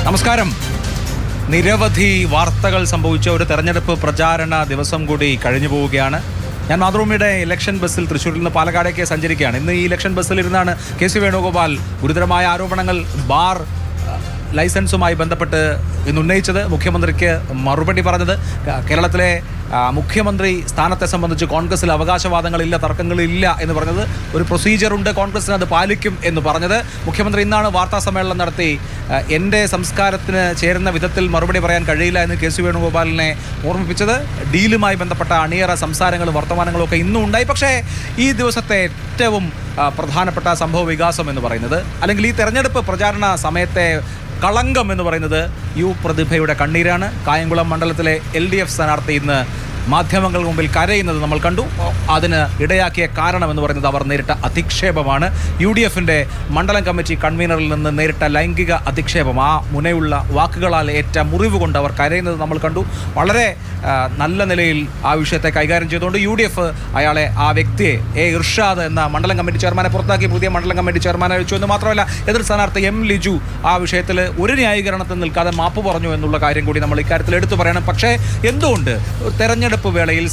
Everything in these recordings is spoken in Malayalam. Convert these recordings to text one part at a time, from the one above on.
നമസ്കാരം. നിരവധി വാർത്തകൾ സംഭവിച്ച ഒരു തെരഞ്ഞെടുപ്പ് പ്രചാരണ ദിവസം കൂടി കഴിഞ്ഞു പോവുകയാണ്. ഞാൻ മാതൃഭൂമിയുടെ ഇലക്ഷൻ ബസ്സിൽ തൃശ്ശൂരിൽ നിന്ന് പാലക്കാടേക്ക് സഞ്ചരിക്കുകയാണ്. ഇന്ന് ഈ ഇലക്ഷൻ ബസ്സിലിരുന്നാണ് കെ.സി. വേണുഗോപാൽ ഗുരുതരമായ ആരോപണങ്ങൾ ബാർ ലൈസൻസുമായി ബന്ധപ്പെട്ട് ഇന്ന് ഉന്നയിച്ചത്. മുഖ്യമന്ത്രിക്ക് മറുപടി പറഞ്ഞത്. കേരളത്തിലെ മുഖ്യമന്ത്രി സ്ഥാനത്തെ സംബന്ധിച്ച് കോൺഗ്രസിൽ അവകാശവാദങ്ങളില്ല, തർക്കങ്ങളില്ല എന്ന് പറഞ്ഞത്. ഒരു പ്രൊസീജിയറുണ്ട്, കോൺഗ്രസിന് അത് പാലിക്കും എന്ന് പറഞ്ഞത്. മുഖ്യമന്ത്രി ഇന്നാണ് വാർത്താ സമ്മേളനം നടത്തി എൻ്റെ സംസ്കാരത്തിന് ചേരുന്ന വിധത്തിൽ മറുപടി പറയാൻ കഴിയില്ല എന്ന് കെ.സി. വേണുഗോപാലിനെ ഓർമ്മിപ്പിച്ചത്. ഡീലുമായി ബന്ധപ്പെട്ട അണിയറ സംസാരങ്ങളും വർത്തമാനങ്ങളും ഒക്കെ ഇന്നും ഉണ്ടായി. പക്ഷേ ഈ ദിവസത്തെ ഏറ്റവും പ്രധാനപ്പെട്ട സംഭവ വികാസം എന്ന് പറയുന്നത്, അല്ലെങ്കിൽ ഈ തെരഞ്ഞെടുപ്പ് പ്രചാരണ സമയത്തെ കളങ്കം എന്ന് പറയുന്നത് പ്രതിഭയുടെ കണ്ണീരാണ്. കായംകുളം മണ്ഡലത്തിലെ LDF സ്ഥാനാർത്ഥി ഇന്ന് മാധ്യമങ്ങൾക്ക് മുമ്പിൽ കരയുന്നത് നമ്മൾ കണ്ടു. അതിന് ഇടയാക്കിയ കാരണം എന്ന് പറയുന്നത് അവർ നേരിട്ട അധിക്ഷേപമാണ്. UDFൻ്റെ മണ്ഡലം കമ്മിറ്റി കൺവീനറിൽ നിന്ന് നേരിട്ട ലൈംഗിക അധിക്ഷേപം. ആ മുനയുള്ള വാക്കുകളാൽ ഏറ്റ മുറിവ് കൊണ്ട് അവർ കരയുന്നത് നമ്മൾ കണ്ടു. വളരെ നല്ല നിലയിൽ ആ വിഷയത്തെ കൈകാര്യം ചെയ്തുകൊണ്ട് UDF അയാളെ, ആ വ്യക്തിയെ, ഇർഷാദ് എന്ന മണ്ഡലം കമ്മിറ്റി ചെയർമാനെ പുറത്താക്കി പുതിയ മണ്ഡലം കമ്മിറ്റി ചെയർമാനെ വെച്ചു എന്ന് മാത്രമല്ല, എതിർ സ്ഥാനാർത്ഥി M. ലിജു ആ വിഷയത്തിൽ ഒരു ന്യായീകരണത്തിൽ നിൽക്കാതെ മാപ്പ് പറഞ്ഞു എന്നുള്ള കാര്യം കൂടി നമ്മൾ ഇക്കാര്യത്തിൽ എടുത്തു പറയണം. പക്ഷേ എന്തുകൊണ്ട് തെരഞ്ഞെടുപ്പ് വേളയിൽ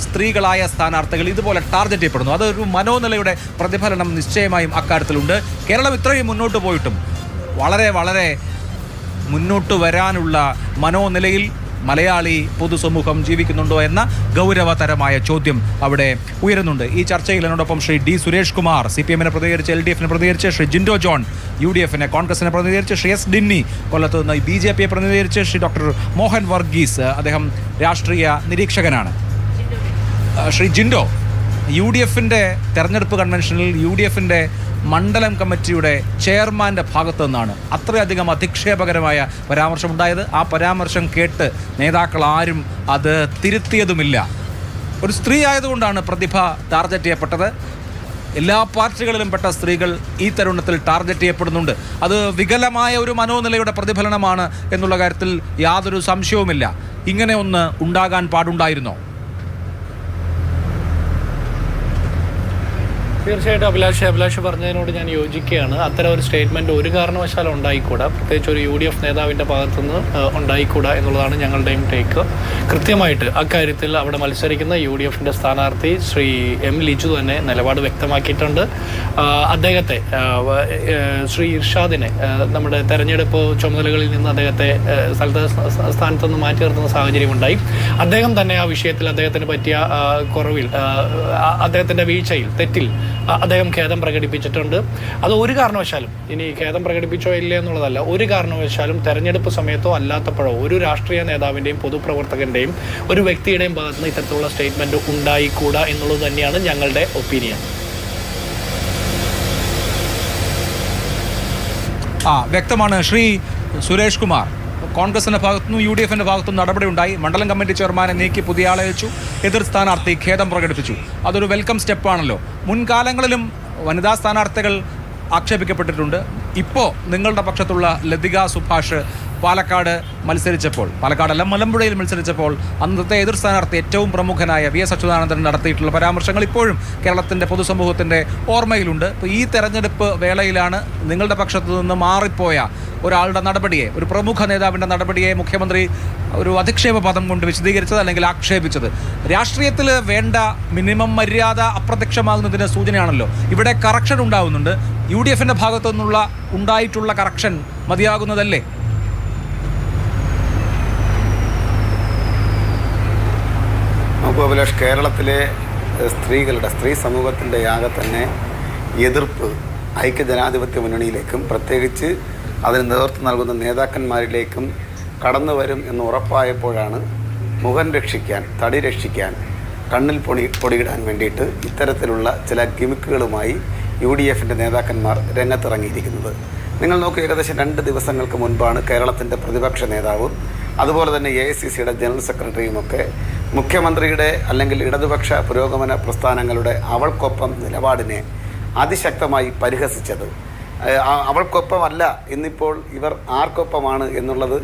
സ്ത്രീകളായ സ്ഥാനാർത്ഥികൾ ഇതുപോലെ ടാർഗറ്റ് ചെയ്യപ്പെടുന്നു? അതൊരു മനോനിലയുടെ പ്രതിഫലനം നിശ്ചയമായും അക്കാര്യത്തിലുണ്ട്. കേരളം ഇത്രയും മുന്നോട്ട് പോയിട്ടും വളരെ വളരെ മുന്നോട്ട് വരാനുള്ള മനോനിലയിൽ മലയാളി പൊതുസമൂഹം ജീവിക്കുന്നുണ്ടോ എന്ന ഗൗരവതരമായ ചോദ്യം അവിടെ ഉയരുന്നുണ്ട്. ഈ ചർച്ചയിൽ എന്നോടൊപ്പം ശ്രീ D. സുരേഷ് കുമാർ, CPM പ്രതികരിച്ച്, LDF പ്രതികരിച്ച്, ശ്രീ ജിൻഡോ ജോൺ, UDF കോൺഗ്രസിനെ പ്രതികരിച്ച്, ശ്രീ S. ഡിന്നി കൊല്ലത്ത് നിന്ന് BJP പ്രതിനിധീകരിച്ച്, ശ്രീ ഡോക്ടർ മോഹൻ വർഗീസ്, അദ്ദേഹം രാഷ്ട്രീയ നിരീക്ഷകനാണ്. ശ്രീ ജിൻഡോ, UDFൻ്റെ തെരഞ്ഞെടുപ്പ് കൺവെൻഷനിൽ UDFൻ്റെ മണ്ഡലം കമ്മിറ്റിയുടെ ചെയർമാൻ്റെ ഭാഗത്തു നിന്നാണ് അത്രയധികം അധിക്ഷേപകരമായ പരാമർശമുണ്ടായത്. ആ പരാമർശം കേട്ട് നേതാക്കൾ ആരും അത് തിരുത്തിയതുമില്ല. ഒരു സ്ത്രീ ആയതുകൊണ്ടാണ് പ്രതിഭ ടാർഗറ്റ് ചെയ്യപ്പെട്ടത്. എല്ലാ പാർട്ടികളിലും പെട്ട സ്ത്രീകൾ ഈ തരുണത്തിൽ ടാർഗറ്റ് ചെയ്യപ്പെടുന്നുണ്ട്. അത് വികലമായ ഒരു മനോനിലയുടെ പ്രതിഫലനമാണ് എന്നുള്ള കാര്യത്തിൽ യാതൊരു സംശയവുമില്ല. ഇങ്ങനെ ഒന്ന് ഉണ്ടാകാൻ പാടുണ്ടായിരുന്നോ? തീർച്ചയായിട്ടും അഭിലാഷ് പറഞ്ഞതിനോട് ഞാൻ യോജിക്കുകയാണ്. അത്തരം ഒരു സ്റ്റേറ്റ്മെൻറ്റ് ഒരു കാരണവശാലും ഉണ്ടായിക്കൂടാ, പ്രത്യേകിച്ച് ഒരു UDF നേതാവിൻ്റെ ഭാഗത്തുനിന്ന് ഉണ്ടായിക്കൂടാ എന്നുള്ളതാണ് ഞങ്ങളുടെയും ടേക്ക്. കൃത്യമായിട്ട് അക്കാര്യത്തിൽ അവിടെ മത്സരിക്കുന്ന UDFൻ്റെ സ്ഥാനാർത്ഥി ശ്രീ M. ലിജു തന്നെ നിലപാട് വ്യക്തമാക്കിയിട്ടുണ്ട്. അദ്ദേഹത്തെ, ശ്രീ ഇർഷാദിനെ, നമ്മുടെ തെരഞ്ഞെടുപ്പ് ചുമതലകളിൽ നിന്ന് അദ്ദേഹത്തെ സ്ഥാനത്ത് നിന്ന് മാറ്റി നിർത്തുന്ന സാഹചര്യമുണ്ടായി. അദ്ദേഹം തന്നെ ആ വിഷയത്തിൽ അദ്ദേഹത്തിന് പറ്റിയ കുറവിൽ, അദ്ദേഹത്തിൻ്റെ വീഴ്ചയിൽ, തെറ്റിൽ അദ്ദേഹം ഖേദം പ്രകടിപ്പിച്ചിട്ടുണ്ട്. അത് ഒരു കാരണവശാലും, ഇനി ഖേദം പ്രകടിപ്പിച്ചോ ഇല്ലേ എന്നുള്ളതല്ല, ഒരു കാരണവശാലും തെരഞ്ഞെടുപ്പ് സമയത്തോ അല്ലാത്തപ്പോഴോ ഒരു രാഷ്ട്രീയ നേതാവിൻ്റെയും പൊതുപ്രവർത്തകൻ്റെയും ഒരു വ്യക്തിയുടെയും ഭാഗത്തുനിന്ന് ഇത്തരത്തിലുള്ള സ്റ്റേറ്റ്മെൻറ്റ് ഉണ്ടായിക്കൂടാ എന്നുള്ളത് തന്നെയാണ് ഞങ്ങളുടെ ഒപ്പീനിയൻ. വ്യക്തമാണ്. ശ്രീ സുരേഷ് കുമാർ, കോൺഗ്രസിൻ്റെ ഭാഗത്തുനിന്നും UDFൻ്റെ ഭാഗത്തുനിന്നും നടപടി ഉണ്ടായി. മണ്ഡലം കമ്മിറ്റി ചെയർമാനെ നീക്കി പുതിയ ആളെ വെച്ചു. എതിർ സ്ഥാനാർത്ഥി ഖേദം പ്രകടിപ്പിച്ചു. അതൊരു വെൽക്കം സ്റ്റെപ്പാണല്ലോ. മുൻകാലങ്ങളിലും വനിതാ സ്ഥാനാർത്ഥികൾ ആക്ഷേപിക്കപ്പെട്ടിട്ടുണ്ട്. ഇപ്പോൾ നിങ്ങളുടെ പക്ഷത്തുള്ള ലതിക സുഭാഷ് പാലക്കാട് മത്സരിച്ചപ്പോൾ, പാലക്കാടല്ല മലമ്പുഴയിൽ മത്സരിച്ചപ്പോൾ അന്നത്തെ എതിർ സ്ഥാനാർത്ഥി ഏറ്റവും പ്രമുഖനായ VS അച്യുതാനന്ദൻ നടത്തിയിട്ടുള്ള പരാമർശങ്ങൾ ഇപ്പോഴും കേരളത്തിൻ്റെ പൊതുസമൂഹത്തിൻ്റെ ഓർമ്മയിലുണ്ട്. ഇപ്പോൾ ഈ തെരഞ്ഞെടുപ്പ് വേളയിലാണ് നിങ്ങളുടെ പക്ഷത്തു നിന്ന് മാറിപ്പോയ ഒരാളുടെ നടപടിയെ, ഒരു പ്രമുഖ നേതാവിൻ്റെ നടപടിയെ മുഖ്യമന്ത്രി ഒരു അധിക്ഷേപ പദം കൊണ്ട് വിശദീകരിച്ചത്, അല്ലെങ്കിൽ ആക്ഷേപിച്ചത്. രാഷ്ട്രീയത്തിൽ വേണ്ട മിനിമം മര്യാദ അപ്രത്യക്ഷമാകുന്നതിന് സൂചനയാണല്ലോ. ഇവിടെ കറക്ഷൻ ഉണ്ടാകുന്നുണ്ട്. UDFൻ്റെ ഭാഗത്തു നിന്നുള്ള ഉണ്ടായിട്ടുള്ള കറക്ഷൻ മതിയാകുന്നതല്ലേ? നമുക്ക് അഭിലാഷ്, കേരളത്തിലെ സ്ത്രീ സമൂഹത്തിൻ്റെ ആകെ തന്നെ എതിർപ്പ് ഐക്യജനാധിപത്യ മുന്നണിയിലേക്കും പ്രത്യേകിച്ച് അതിന് നേതൃത്വം നൽകുന്ന നേതാക്കന്മാരിലേക്കും കടന്നു വരും എന്ന് ഉറപ്പായപ്പോഴാണ് മുഖം രക്ഷിക്കാൻ, തടി രക്ഷിക്കാൻ, കണ്ണിൽ പൊടിയിടാൻ വേണ്ടിയിട്ട് ഇത്തരത്തിലുള്ള ചില ഗിമിക്കുകളുമായി UDFൻ്റെ നേതാക്കന്മാർ രംഗത്തിറങ്ങിയിരിക്കുന്നത്. നിങ്ങൾ നോക്കൂ, ഏകദേശം 2 ദിവസങ്ങൾക്ക് മുൻപാണ് കേരളത്തിൻ്റെ പ്രതിപക്ഷ നേതാവും അതുപോലെ തന്നെ AICCയുടെ ജനറൽ സെക്രട്ടറിയുമൊക്കെ മുഖ്യമന്ത്രിയുടെ അല്ലെങ്കിൽ ഇടതുപക്ഷ പുരോഗമന പ്രസ്ഥാനങ്ങളുടെ അവൾക്കൊപ്പം നിലപാടിനെ അതിശക്തമായി പരിഹസിച്ചത്. അവൾക്കൊപ്പമല്ല, ഇന്നിപ്പോൾ ഇവർ ആർക്കൊപ്പമാണ് എന്നുള്ളത്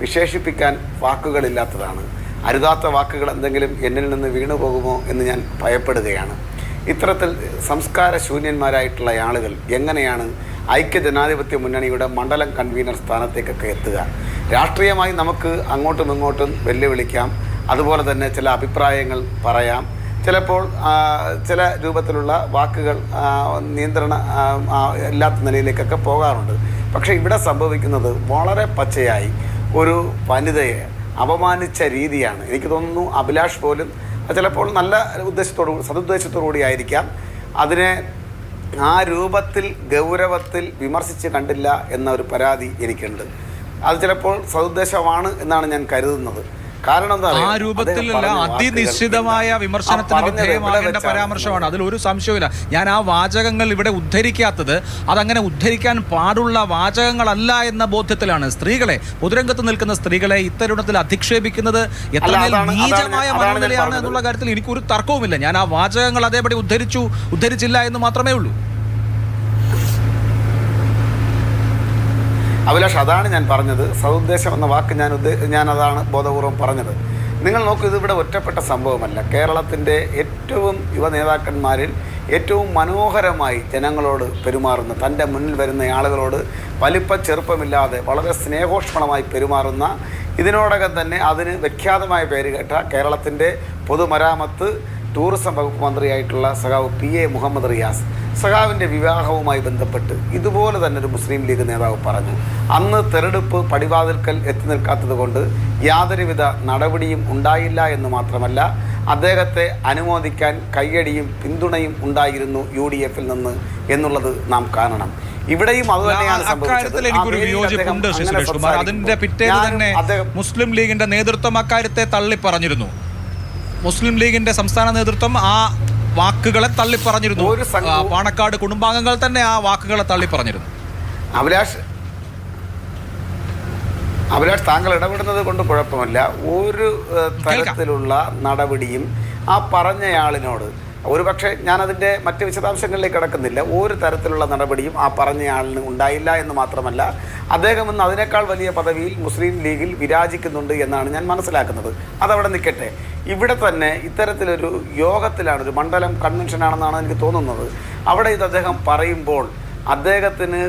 വിശേഷിപ്പിക്കാൻ വാക്കുകളില്ലാത്തതാണ്. അരുതാത്ത വാക്കുകൾ എന്തെങ്കിലും എന്നിൽ നിന്ന് വീണുപോകുമോ എന്ന് ഞാൻ ഭയപ്പെടുകയാണ്. ഇത്തരത്തിൽ സംസ്കാരശൂന്യന്മാരായിട്ടുള്ള ആളുകൾ എങ്ങനെയാണ് ഐക്യജനാധിപത്യ മുന്നണിയുടെ മണ്ഡലം കൺവീനർ സ്ഥാനത്തേക്കൊക്കെ എത്തുക. രാഷ്ട്രീയമായി നമുക്ക് അങ്ങോട്ടും ഇങ്ങോട്ടും വെല്ലുവിളിക്കാം, അതുപോലെ തന്നെ ചില അഭിപ്രായങ്ങൾ പറയാം, ചിലപ്പോൾ ചില രൂപത്തിലുള്ള വാക്കുകൾ നിയന്ത്രണ ഇല്ലാത്ത നിലയിലേക്കൊക്കെ പോകാറുണ്ട്. പക്ഷേ ഇവിടെ സംഭവിക്കുന്നത് വളരെ പച്ചയായി ഒരു വനിതയെ അപമാനിച്ച രീതിയാണ്. എനിക്ക് തോന്നുന്നു അഭിലാഷ് പോലും ചിലപ്പോൾ നല്ല സതുദ്ദേശത്തോടു കൂടി ആയിരിക്കാം അതിനെ ആ രൂപത്തിൽ ഗൗരവത്തിൽ വിമർശിച്ച് കണ്ടില്ല എന്ന ഒരു പരാതി എനിക്കുണ്ട്. അത് ചിലപ്പോൾ സതുദ്ദേശമാണ് എന്നാണ് ഞാൻ കരുതുന്നത്. കാരണം ആ രൂപത്തിലല്ല, അതിനിശ്ചിതമായ വിമർശനത്തിന് വിധേയമാകേണ്ട പരാമർശമാണ്, അതിലൊരു സംശയമില്ല. ഞാൻ ആ വാചകങ്ങൾ ഇവിടെ ഉദ്ധരിക്കാത്തത് അതങ്ങനെ ഉദ്ധരിക്കാൻ പാടുള്ള വാചകങ്ങളല്ല എന്ന ബോധ്യത്തിലാണ്. സ്ത്രീകളെ, പൊതുരംഗത്ത് നിൽക്കുന്ന സ്ത്രീകളെ ഇത്തരുണത്തിൽ അധിക്ഷേപിക്കുന്നത് എത്ര നീചമായ മനോനിലയാണ് എന്നുള്ള കാര്യത്തിൽ എനിക്കൊരു തർക്കവുമില്ല. ഞാൻ ആ വാചകങ്ങൾ അതേപടി ഉദ്ധരിച്ചില്ല എന്ന് മാത്രമേ ഉള്ളൂ. അഭിലാഷ്, അതാണ് ഞാൻ പറഞ്ഞത്. സതുദ്ദേശം എന്ന വാക്ക് ഞാൻ അതാണ് ബോധപൂർവം പറഞ്ഞത്. നിങ്ങൾ നോക്കൂ, ഇതിവിടെ ഒറ്റപ്പെട്ട സംഭവമല്ല. കേരളത്തിൻ്റെ ഏറ്റവും യുവ നേതാക്കന്മാരിൽ ഏറ്റവും മനോഹരമായി ജനങ്ങളോട് പെരുമാറുന്ന, തൻ്റെ മുന്നിൽ വരുന്ന ആളുകളോട് വലിപ്പ ചെറുപ്പമില്ലാതെ വളരെ സ്നേഹോഷ്മളമായി പെരുമാറുന്ന, ഇതിനോടകം തന്നെ അതിന് വിഖ്യാതമായ പേര് കേട്ട കേരളത്തിൻ്റെ പൊതുമരാമത്ത് ടൂറിസം വകുപ്പ് മന്ത്രിയായിട്ടുള്ള സഖാവ് PA മുഹമ്മദ് റിയാസ്, സഖാവിൻ്റെ വിവാഹവുമായി ബന്ധപ്പെട്ട് ഇതുപോലെ തന്നെ ഒരു മുസ്ലിം ലീഗ് നേതാവ് പറഞ്ഞു, അന്ന് തെരഞ്ഞെടുപ്പ് പടിവാതിൽക്കൽ എത്തി നിൽക്കാത്തത് കൊണ്ട് യാതൊരുവിധ നടപടിയും ഉണ്ടായില്ല എന്ന് മാത്രമല്ല, അദ്ദേഹത്തെ അനുമോദിക്കാൻ കയ്യടിയും പിന്തുണയും ഉണ്ടായിരുന്നു UDF നിന്ന് എന്നുള്ളത് നാം കാണണം. ഇവിടെയും അത് തന്നെയാണ് സംഭവിച്ചത്. അതിന്റെ പിറ്റേന്ന് തന്നെ മുസ്ലിം ലീഗിന്റെ നേതൃത്വം അക്കാര്യത്തെ തള്ളി പറഞ്ഞിരുന്നു. മുസ്ലിം ലീഗിന്റെ സംസ്ഥാന നേതൃത്വം ആ വാക്കുകളെ തള്ളിപ്പറഞ്ഞിരുന്നു. പാണക്കാട് കുടുംബാംഗങ്ങൾ തന്നെ ആ വാക്കുകളെ തള്ളിപ്പറഞ്ഞിരുന്നു. അഭിലാഷ്, താങ്കൾ ഇടപെടുന്നത് കൊണ്ട് കുഴപ്പമില്ല. ഒരു തരത്തിലുള്ള നടപടിയും ആ പറഞ്ഞയാളിനോട്, ഒരുപക്ഷെ ഞാനതിൻ്റെ മറ്റ് വിശദാംശങ്ങളിലേക്ക് കടക്കുന്നില്ല, ഒരു തരത്തിലുള്ള നടപടിയും ആ പറഞ്ഞയാളിന് ഉണ്ടായില്ല എന്ന് മാത്രമല്ല, അദ്ദേഹം ഇന്ന് അതിനേക്കാൾ വലിയ പദവിയിൽ മുസ്ലിം ലീഗിൽ വിരാജിക്കുന്നുണ്ട് എന്നാണ് ഞാൻ മനസ്സിലാക്കുന്നത്. അതവിടെ നിൽക്കട്ടെ. ഇവിടെ തന്നെ ഇത്തരത്തിലൊരു യോഗത്തിലാണ്, ഒരു മണ്ഡലം കൺവെൻഷനാണെന്നാണ് എനിക്ക് തോന്നുന്നത്. അവിടെ ഇത് അദ്ദേഹം പറയുമ്പോൾ അദ്ദേഹത്തിന്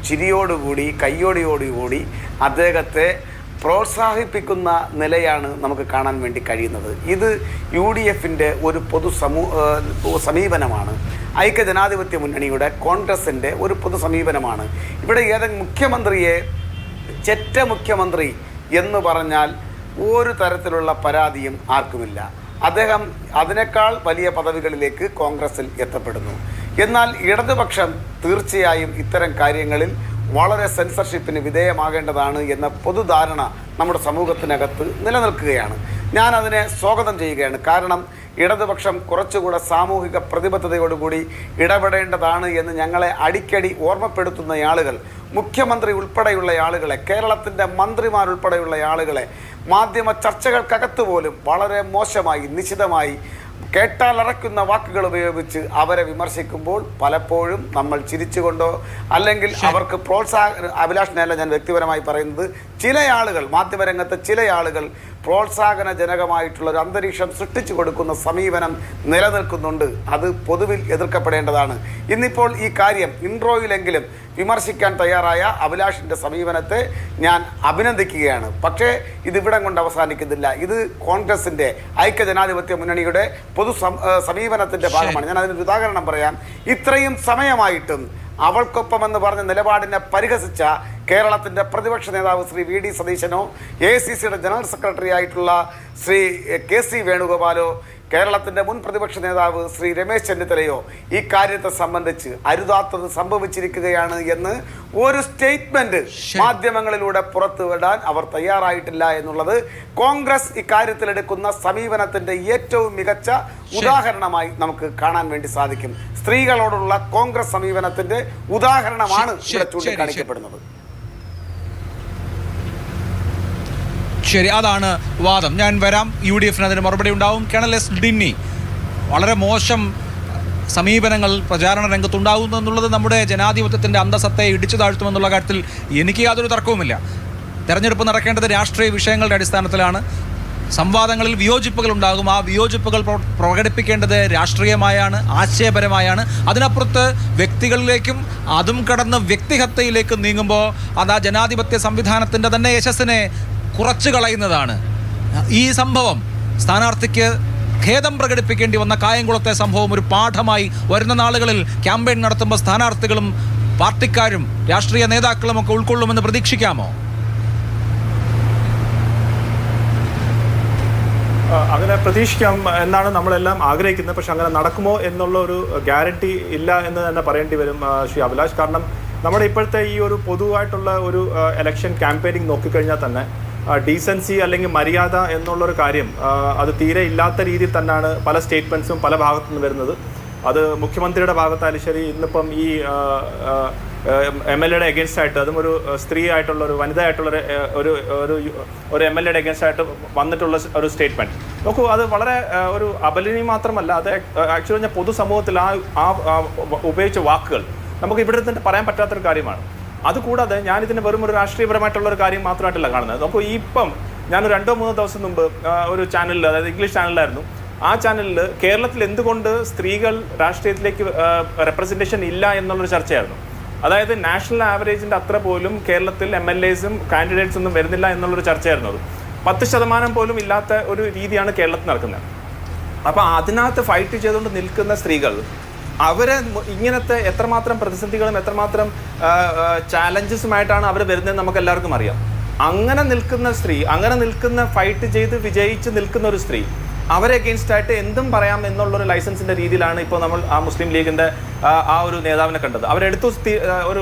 ചിരിയോടുകൂടി കയ്യോടിയോടുകൂടി അദ്ദേഹത്തെ പ്രോത്സാഹിപ്പിക്കുന്ന നിലയാണ് നമുക്ക് കാണാൻ വേണ്ടി കഴിയുന്നത്. ഇത് UDFൻ്റെ ഒരു സമീപനമാണ്. ഐക്യജനാധിപത്യ മുന്നണിയുടെ കോൺഗ്രസിൻ്റെ ഒരു പൊതു സമീപനമാണ്. ഇവിടെ ഏതെങ്കിലും മുഖ്യമന്ത്രിയെ ചെറ്റ മുഖ്യമന്ത്രി എന്ന് പറഞ്ഞാൽ ഒരു തരത്തിലുള്ള പരാതിയും ആർക്കുമില്ല. അദ്ദേഹം അതിനേക്കാൾ വലിയ പദവികളിലേക്ക് കോൺഗ്രസിൽ എത്തപ്പെടുന്നു. എന്നാൽ ഇടതുപക്ഷം തീർച്ചയായും ഇത്തരം കാര്യങ്ങളിൽ വളരെ സെൻസർഷിപ്പിന് വിധേയമാകേണ്ടതാണ് എന്ന പൊതുധാരണ നമ്മുടെ സമൂഹത്തിനകത്ത് നിലനിൽക്കുകയാണ്. ഞാനതിനെ സ്വാഗതം ചെയ്യുകയാണ്. കാരണം ഇടതുപക്ഷം കുറച്ചുകൂടെ സാമൂഹിക പ്രതിബദ്ധതയോടുകൂടി ഇടപെടേണ്ടതാണ് എന്ന് ഞങ്ങളെ അടിക്കടി ഓർമ്മപ്പെടുത്തുന്ന ആളുകൾ, മുഖ്യമന്ത്രി ഉൾപ്പെടെയുള്ള ആളുകളെ, കേരളത്തിൻ്റെ മന്ത്രിമാരുൾപ്പെടെയുള്ള ആളുകളെ മാധ്യമ ചർച്ചകൾക്കകത്ത് പോലും വളരെ മോശമായി, നിശിതമായി, കേട്ടാലറക്കുന്ന വാക്കുകൾ ഉപയോഗിച്ച് അവരെ വിമർശിക്കുമ്പോൾ പലപ്പോഴും നമ്മൾ ചിരിച്ചുകൊണ്ടോ അല്ലെങ്കിൽ അവർക്ക് അഭിലാഷിനല്ല ഞാൻ വ്യക്തിപരമായി പറയുന്നത്, ചില ആളുകൾ, മാധ്യമരംഗത്ത് ചില ആളുകൾ പ്രോത്സാഹനജനകമായിട്ടുള്ള ഒരു അന്തരീക്ഷം സൃഷ്ടിച്ചു കൊടുക്കുന്ന സമീപനം നിലനിൽക്കുന്നുണ്ട്. അത് പൊതുവിൽ എതിർക്കപ്പെടേണ്ടതാണ്. ഇന്നിപ്പോൾ ഈ കാര്യം ഇൻട്രോയിലെങ്കിലും വിമർശിക്കാൻ തയ്യാറായ അഭിലാഷിൻ്റെ സമീപനത്തെ ഞാൻ അഭിനന്ദിക്കുകയാണ്. പക്ഷേ ഇതിവിടം കൊണ്ട് അവസാനിക്കുന്നില്ല. ഇത് കോൺഗ്രസിൻ്റെ ഐക്യജനാധിപത്യ മുന്നണിയുടെ സമീപനത്തിൻ്റെ ഭാഗമാണ്. ഞാൻ അതിനൊരു ഉദാഹരണം പറയാം. ഇത്രയും സമയമായിട്ടും അവൾക്കൊപ്പമെന്ന് പറഞ്ഞ നിലപാടിനെ പരിഹസിച്ച കേരളത്തിൻ്റെ പ്രതിപക്ഷ നേതാവ് ശ്രീ VD സതീശനോ AICCയുടെ ജനറൽ സെക്രട്ടറി ആയിട്ടുള്ള ശ്രീ KC വേണുഗോപാലോ കേരളത്തിൻ്റെ മുൻ പ്രതിപക്ഷ നേതാവ് ശ്രീ രമേശ് ചെന്നിത്തലയോ ഈ കാര്യത്തെ സംബന്ധിച്ച് അരുതാത്തത് സംഭവിച്ചിരിക്കുകയാണ് എന്ന് ഒരു സ്റ്റേറ്റ്മെന്റ് മാധ്യമങ്ങളിലൂടെ പുറത്തുവിടാൻ അവർ തയ്യാറായിട്ടില്ല എന്നുള്ളത് കോൺഗ്രസ് ഇക്കാര്യത്തിൽ എടുക്കുന്ന സമീപനത്തിന്റെ ഏറ്റവും മികച്ച ഉദാഹരണമായി നമുക്ക് കാണാൻ വേണ്ടി സാധിക്കും. സ്ത്രീകളോടുള്ള കോൺഗ്രസ് സമീപനത്തിന്റെ ഉദാഹരണമാണ് ഇവിടെ ചൂണ്ടിക്കാണിക്കപ്പെടുന്നത്. ശരി, അതാണ് വാദം. ഞാൻ വരാം. UDFന് അതിന് മറുപടി ഉണ്ടാവും. Colonel S. ഡിന്നി, വളരെ മോശം സമീപനങ്ങൾ പ്രചാരണ രംഗത്തുണ്ടാകുന്നു എന്നുള്ളത് നമ്മുടെ ജനാധിപത്യത്തിൻ്റെ അന്തസത്തെ ഇടിച്ചു താഴ്ത്തുമെന്നുള്ള കാര്യത്തിൽ എനിക്ക് യാതൊരു തർക്കവുമില്ല. തെരഞ്ഞെടുപ്പ് നടക്കേണ്ടത് രാഷ്ട്രീയ വിഷയങ്ങളുടെ അടിസ്ഥാനത്തിലാണ്. സംവാദങ്ങളിൽ വിയോജിപ്പുകൾ ഉണ്ടാകും. ആ വിയോജിപ്പുകൾ പ്രകടിപ്പിക്കേണ്ടത് രാഷ്ട്രീയമായാണ്, ആശയപരമായാണ്. അതിനപ്പുറത്ത് വ്യക്തികളിലേക്കും അതും കടന്ന് വ്യക്തിഹത്യയിലേക്ക് നീങ്ങുമ്പോൾ അത് ആ ജനാധിപത്യ സംവിധാനത്തിൻ്റെ തന്നെ യശസ്സിനെ കുറച്ചു കളയുന്നതാണ്. ഈ സംഭവം സ്ഥാനാർത്ഥിക്ക് ഖേദം പ്രകടിപ്പിക്കേണ്ടി വന്ന കായംകുളത്തെ സംഭവം ഒരു പാഠമായി വരുന്ന നാളുകളിൽ ക്യാമ്പയിൻ നടത്തുമ്പോൾ സ്ഥാനാർത്ഥികളും പാർട്ടിക്കാരും രാഷ്ട്രീയ നേതാക്കളും ഒക്കെ ഉൾക്കൊള്ളുമെന്ന് പ്രതീക്ഷിക്കാമോ? അങ്ങനെ പ്രതീക്ഷിക്കാം എന്നാണ് നമ്മളെല്ലാം ആഗ്രഹിക്കുന്നത്. പക്ഷെ അങ്ങനെ നടക്കുമോ എന്നുള്ള ഒരു ഗ്യാരണ്ടി ഇല്ല എന്ന് തന്നെ പറയേണ്ടി വരും ശ്രീ അഭിലാഷ്. കാരണം നമ്മുടെ ഇപ്പോഴത്തെ ഈ ഒരു പൊതുവായിട്ടുള്ള ഒരു ഇലക്ഷൻ ക്യാമ്പയിനിങ് നോക്കിക്കഴിഞ്ഞാൽ തന്നെ ഡീസൻസി അല്ലെങ്കിൽ മര്യാദ എന്നുള്ളൊരു കാര്യം അത് തീരെ ഇല്ലാത്ത രീതിയിൽ തന്നെയാണ് പല സ്റ്റേറ്റ്മെൻറ്റ്സും പല ഭാഗത്തു നിന്ന് വരുന്നത്. അത് മുഖ്യമന്ത്രിയുടെ ഭാഗത്തായാലും ശരി, ഇന്നിപ്പം ഈ MLA അഗേൻസ്റ്റ് ആയിട്ട്, അതും ഒരു സ്ത്രീ ആയിട്ടുള്ള ഒരു വനിതയായിട്ടുള്ള ഒരു MLA അഗേൻസ്റ്റ് ആയിട്ട് വന്നിട്ടുള്ള ഒരു സ്റ്റേറ്റ്മെൻറ്റ് നോക്കൂ. അത് വളരെ ഒരു അപലനീയം മാത്രമല്ല, അത് ആക്ച്വലി ഞാൻ പൊതുസമൂഹത്തിൽ ആ ഉപയോഗിച്ച വാക്കുകൾ നമുക്ക് ഇവിടെ നിന്ന് പറയാൻ പറ്റാത്തൊരു കാര്യമാണ്. അതുകൂടാതെ ഞാനിതിന് വെറും ഒരു രാഷ്ട്രീയപരമായിട്ടുള്ളൊരു കാര്യം മാത്രമായിട്ടല്ല കാണുന്നത്. നമുക്ക് ഇപ്പം ഞാനൊരു 2-3 ദിവസം മുമ്പ് ഒരു ചാനലിൽ, അതായത് ഇംഗ്ലീഷ് ചാനലിലായിരുന്നു, ആ ചാനലിൽ കേരളത്തിൽ എന്തുകൊണ്ട് സ്ത്രീകൾ രാഷ്ട്രീയത്തിലേക്ക് റെപ്രസെൻറ്റേഷൻ ഇല്ല എന്നുള്ളൊരു ചർച്ചയായിരുന്നു. അതായത് നാഷണൽ ആവറേജിൻ്റെ അത്ര പോലും കേരളത്തിൽ MLAസും കാൻഡിഡേറ്റ്സ് ഒന്നും വരുന്നില്ല എന്നുള്ളൊരു ചർച്ചയായിരുന്നു. അത് 10% പോലും ഇല്ലാത്ത ഒരു രീതിയാണ് കേരളത്തിൽ നടക്കുന്നത്. അപ്പോൾ അതിനകത്ത് ഫൈറ്റ് ചെയ്തുകൊണ്ട് നിൽക്കുന്ന സ്ത്രീകൾ അവരെ ഇങ്ങനത്തെ എത്രമാത്രം പ്രതിസന്ധികളും എത്രമാത്രം ചാലഞ്ചസുമായിട്ടാണ് അവർ വരുന്നതെന്ന് നമുക്ക് എല്ലാവർക്കും അറിയാം. അങ്ങനെ നിൽക്കുന്ന സ്ത്രീ, അങ്ങനെ നിൽക്കുന്ന ഫൈറ്റ് ചെയ്ത് വിജയിച്ച് നിൽക്കുന്ന ഒരു സ്ത്രീ, അവരെ അഗെയിൻസ്റ്റ് ആയിട്ട് എന്തും പറയാം എന്നുള്ളൊരു ലൈസൻസിൻ്റെ രീതിയിലാണ് ഇപ്പോൾ നമ്മൾ ആ മുസ്ലിം ലീഗിൻ്റെ ആ ഒരു നേതാവിനെ കണ്ടത്. അവരെടുത്തു, ഒരു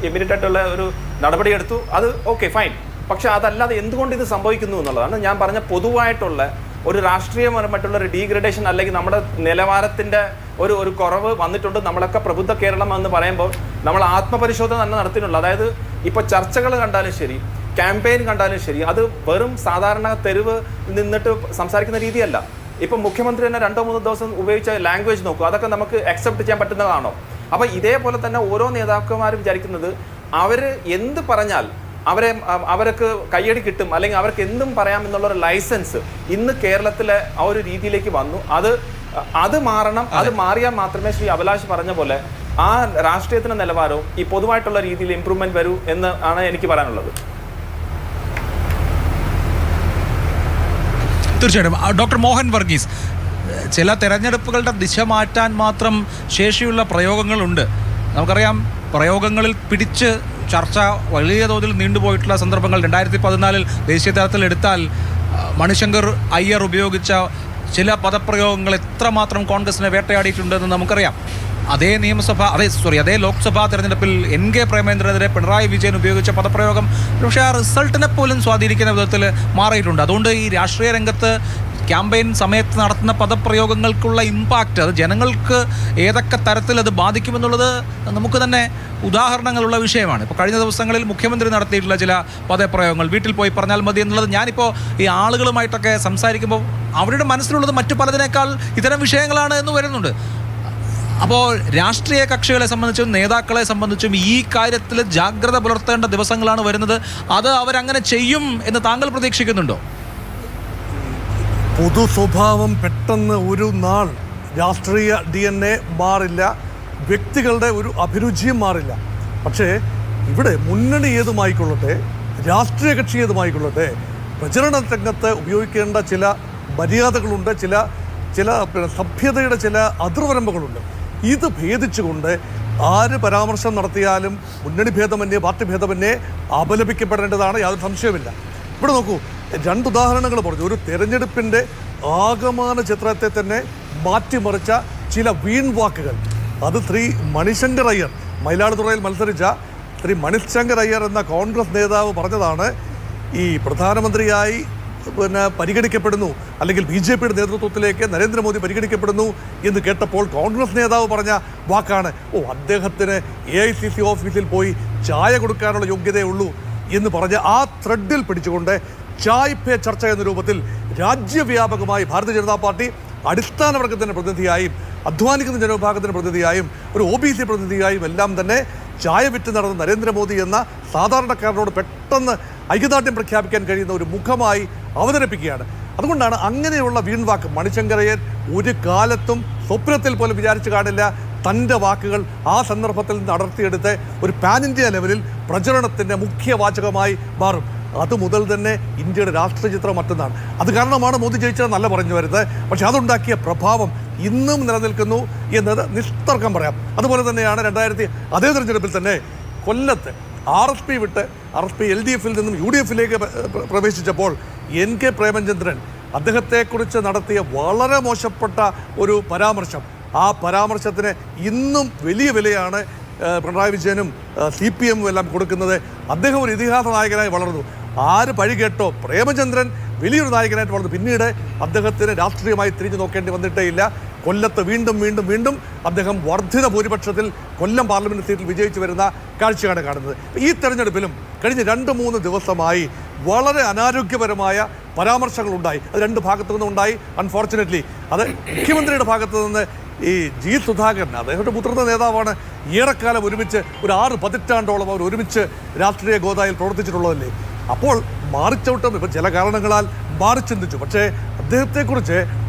ഇമ്മീഡിയറ്റ് ആയിട്ടുള്ള ഒരു നടപടി എടുത്തു, അത് ഓക്കെ ഫൈൻ. പക്ഷെ അതല്ലാതെ എന്തുകൊണ്ട് ഇത് സംഭവിക്കുന്നു എന്നുള്ളതാണ് ഞാൻ പറഞ്ഞ പൊതുവായിട്ടുള്ള ഒരു രാഷ്ട്രീയപരമായിട്ടുള്ള ഒരു ഡീഗ്രഡേഷൻ, അല്ലെങ്കിൽ നമ്മുടെ നിലവാരത്തിൻ്റെ ഒരു കുറവ് വന്നിട്ടുണ്ട്. നമ്മളൊക്കെ പ്രബുദ്ധ കേരളം എന്ന് പറയുമ്പോൾ നമ്മൾ ആത്മപരിശോധന തന്നെ നടത്തിയിട്ടുണ്ട്. അതായത് ഇപ്പോൾ ചർച്ചകൾ കണ്ടാലും ശരി, ക്യാമ്പയിൻ കണ്ടാലും ശരി, അത് വെറും സാധാരണ തെരുവ് നിന്നിട്ട് സംസാരിക്കുന്ന രീതിയല്ല. ഇപ്പം മുഖ്യമന്ത്രി തന്നെ 2-3 ദിവസം ഉപയോഗിച്ച ലാംഗ്വേജ് നോക്കൂ, അതൊക്കെ നമുക്ക് അക്സെപ്റ്റ് ചെയ്യാൻ പറ്റുന്നതാണോ? അപ്പോൾ ഇതേപോലെ തന്നെ ഓരോ നേതാക്കന്മാരും വിചാരിക്കുന്നത് അവർ എന്ത് പറഞ്ഞാൽ അവർക്ക് കയ്യടി കിട്ടും, അല്ലെങ്കിൽ അവർക്ക് എന്തും പറയാം എന്നുള്ളൊരു ലൈസൻസ് ഇന്ന് കേരളത്തിലെ ആ ഒരു രീതിയിലേക്ക് വന്നു. അത് മാറണം. അത് മാറിയാൽ മാത്രമേ ശ്രീ അഭിലാഷ് പറഞ്ഞ പോലെ ആ രാഷ്ട്രീയത്തിൻ്റെ നിലവാരവും ഈ പൊതുവായിട്ടുള്ള രീതിയിൽ ഇമ്പ്രൂവ്മെന്റ് വരൂ എന്ന് ആണ് എനിക്ക് പറയാനുള്ളത്. തീർച്ചയായിട്ടും. ഡോക്ടർ മോഹൻ വർഗീസ്, ചില തെരഞ്ഞെടുപ്പുകളുടെ ദിശ മാറ്റാൻ മാത്രം ശേഷിയുള്ള പ്രയോഗങ്ങളുണ്ട്. നമുക്കറിയാം, പ്രയോഗങ്ങളിൽ പിടിച്ച് ചർച്ച വലിയ തോതിൽ നീണ്ടുപോയിട്ടുള്ള സന്ദർഭങ്ങൾ 2014 ദേശീയ തലത്തിൽ എടുത്താൽ മണിശങ്കർ അയ്യർ ഉപയോഗിച്ച ചില പദപ്രയോഗങ്ങൾ എത്രമാത്രം കോൺഗ്രസിനെ വേട്ടയാടിയിട്ടുണ്ടെന്ന് നമുക്കറിയാം. അതേ ലോക്സഭാ തെരഞ്ഞെടുപ്പിൽ NK പ്രേമേന്ദ്രനെതിരെ പിണറായി വിജയൻ ഉപയോഗിച്ച പദപ്രയോഗം പക്ഷേ ആ റിസൾട്ടിനെ പോലും സ്വാധീനിക്കുന്ന വിധത്തിൽ മാറിയിട്ടുണ്ട്. അതുകൊണ്ട് ഈ രാഷ്ട്രീയ രംഗത്ത് ക്യാമ്പയിൻ സമയത്ത് നടത്തുന്ന പദപ്രയോഗങ്ങൾക്കുള്ള ഇമ്പാക്റ്റ്, അത് ജനങ്ങൾക്ക് ഏതൊക്കെ തരത്തിൽ അത് ബാധിക്കുമെന്നുള്ളത് നമുക്ക് തന്നെ ഉദാഹരണങ്ങളുള്ള വിഷയമാണ്. ഇപ്പോൾ കഴിഞ്ഞ ദിവസങ്ങളിൽ മുഖ്യമന്ത്രി നടത്തിയിട്ടുള്ള ചില പദപ്രയോഗങ്ങൾ, വീട്ടിൽ പോയി പറഞ്ഞാൽ മതി എന്നുള്ളത്, ഞാനിപ്പോൾ ഈ ആളുകളുമായിട്ടൊക്കെ സംസാരിക്കുമ്പോൾ അവരുടെ മനസ്സിലുള്ളത് മറ്റു പലതിനേക്കാൾ ഇത്തരം വിഷയങ്ങളാണ് എന്ന് വരുന്നുണ്ട്. അപ്പോൾ രാഷ്ട്രീയ കക്ഷികളെ സംബന്ധിച്ചും നേതാക്കളെ സംബന്ധിച്ചും ഈ കാര്യത്തിൽ ജാഗ്രത പുലർത്തേണ്ട ദിവസങ്ങളാണ് വരുന്നത്. അത് അവരങ്ങനെ ചെയ്യും എന്ന് താങ്കൾ പ്രതീക്ഷിക്കുന്നുണ്ടോ? പൊതു സ്വഭാവം പെട്ടെന്ന് ഒരു നാൾ രാഷ്ട്രീയ DNA മാറില്ല, വ്യക്തികളുടെ ഒരു അഭിരുചിയും മാറില്ല. പക്ഷേ ഇവിടെ മുന്നണി ഏതുമായിക്കൊള്ളട്ടെ, രാഷ്ട്രീയ കക്ഷി ഏതുമായിക്കൊള്ളട്ടെ, പ്രചരണ രംഗത്ത് ഉപയോഗിക്കേണ്ട ചില മര്യാദകളുണ്ട്, ചില സഭ്യതയുടെ ചില അതിർവരമ്പുകളുണ്ട്. ഇത് ഭേദിച്ചുകൊണ്ട് ആര് പരാമർശം നടത്തിയാലും മുന്നണി ഭേദമന്യേ പാർട്ടി ഭേദമന്യേ അപലപിക്കപ്പെടേണ്ടതാണ്, യാതൊരു സംശയവുമില്ല. ഇവിടെ നോക്കൂ, 2 ഉദാഹരണങ്ങൾ പറഞ്ഞു. ഒരു തെരഞ്ഞെടുപ്പിൻ്റെ ആകമാന ചിത്രത്തെ തന്നെ മാറ്റിമറിച്ച ചില വീൺവാക്കുകൾ. അത് ശ്രീ മണിശങ്കർ അയ്യർ, മയിലാടുതുറയിൽ മത്സരിച്ച ശ്രീ മണിശങ്കർ അയ്യർ എന്ന കോൺഗ്രസ് നേതാവ് പറഞ്ഞതാണ്. ഈ പ്രധാനമന്ത്രിയായി പരിഗണിക്കപ്പെടുന്നു, അല്ലെങ്കിൽ BJPയുടെ നേതൃത്വത്തിലേക്ക് നരേന്ദ്രമോദി പരിഗണിക്കപ്പെടുന്നു എന്ന് കേട്ടപ്പോൾ കോൺഗ്രസ് നേതാവ് പറഞ്ഞ വാക്കാണ്, അദ്ദേഹത്തിന് AICC ഓഫീസിൽ പോയി ചായ കൊടുക്കാനുള്ള യോഗ്യതയേ ഉള്ളൂ എന്ന് പറഞ്ഞ് ആ ത്രെഡിൽ പിടിച്ചുകൊണ്ട് ചായ് പേ ചർച്ച എന്ന രൂപത്തിൽ രാജ്യവ്യാപകമായി ഭാരതീയ ജനതാ പാർട്ടി അടിസ്ഥാന വർഗത്തിൻ്റെ പ്രതിനിധിയായും അധ്വാനിക്കുന്ന ജനവിഭാഗത്തിൻ്റെ പ്രതിനിധിയായും ഒരു OBC പ്രതിനിധിയായും എല്ലാം തന്നെ ചായ വിറ്റ് നടന്ന നരേന്ദ്രമോദി എന്ന സാധാരണക്കാരനോട് പെട്ടെന്ന് ഐക്യദാർഢ്യം പ്രഖ്യാപിക്കാൻ കഴിയുന്ന ഒരു മുഖമായി അവതരിപ്പിക്കുകയാണ്. അതുകൊണ്ടാണ് അങ്ങനെയുള്ള വീൺവാക്ക് മണിശങ്കരയ്യൻ ഒരു കാലത്തും സ്വപ്നത്തിൽ പോലും വിചാരിച്ചു കാണില്ല തൻ്റെ വാക്കുകൾ ആ സന്ദർഭത്തിൽ നിന്ന് അടർത്തിയെടുത്ത് ഒരു പാൻ ഇന്ത്യ ലെവലിൽ പ്രചരണത്തിൻ്റെ മുഖ്യവാചകമായി മാറും. അതുമുതൽ തന്നെ ഇന്ത്യയുടെ രാഷ്ട്രീയ ചിത്രം മറ്റൊന്നാണ്. അത് കാരണമാണ് മോദി ജയിച്ചതെന്നല്ല പറഞ്ഞു വരുന്നത്. പക്ഷെ അതുണ്ടാക്കിയ പ്രഭാവം ഇന്നും നിലനിൽക്കുന്നു എന്നത് നിസ്തർക്കം പറയാം. അതുപോലെ തന്നെയാണ് അതേ തെരഞ്ഞെടുപ്പിൽ തന്നെ കൊല്ലത്ത് RSP വിട്ട് RSP LDF നിന്നും UDF പ്രവേശിച്ചപ്പോൾ NK പ്രേമചന്ദ്രൻ അദ്ദേഹത്തെക്കുറിച്ച് നടത്തിയ വളരെ മോശപ്പെട്ട ഒരു പരാമർശം, ആ പരാമർശത്തിന് ഇന്നും വലിയ വിലയാണ് പിണറായി വിജയനും CPM എല്ലാം കൊടുക്കുന്നത്. അദ്ദേഹം ഒരു ഇതിഹാസ നായകനായി വളർന്നു. ആര് പഴി കേട്ടോ പ്രേമചന്ദ്രൻ വലിയൊരു നായകനായിട്ട് വളർന്നു. പിന്നീട് അദ്ദേഹത്തിന് രാഷ്ട്രീയമായി തിരിഞ്ഞു നോക്കേണ്ടി വന്നിട്ടേ ഇല്ല. കൊല്ലത്ത് വീണ്ടും വീണ്ടും വീണ്ടും അദ്ദേഹം വർദ്ധിത ഭൂരിപക്ഷത്തിൽ കൊല്ലം പാർലമെൻറ്റ് സീറ്റിൽ വിജയിച്ചു വരുന്ന കാഴ്ചയാണ് കാണുന്നത്. ഈ തെരഞ്ഞെടുപ്പിലും കഴിഞ്ഞ 2-3 ദിവസമായി വളരെ അനാരോഗ്യപരമായ പരാമർശങ്ങളുണ്ടായി. അത് രണ്ട് ഭാഗത്തു നിന്നുണ്ടായി. അൺഫോർച്ചുനേറ്റ്ലി അത് മുഖ്യമന്ത്രിയുടെ ഭാഗത്തു നിന്ന് ഈ G. സുധാകരൻ, അദ്ദേഹത്തെ മുതിർന്ന നേതാവാണ്, ഏറെക്കാലം ഒരുമിച്ച് ഒരു 6 പതിറ്റാണ്ടോളം അവർ ഒരുമിച്ച് രാഷ്ട്രീയ ഗോതായിൽ പ്രവർത്തിച്ചിട്ടുള്ളതല്ലേ. അപ്പോൾ മാറിച്ചവിട്ടം ഇപ്പം ചില കാരണങ്ങളാൽ മാറി ചിന്തിച്ചു. പക്ഷേ അദ്ദേഹത്തെക്കുറിച്ച്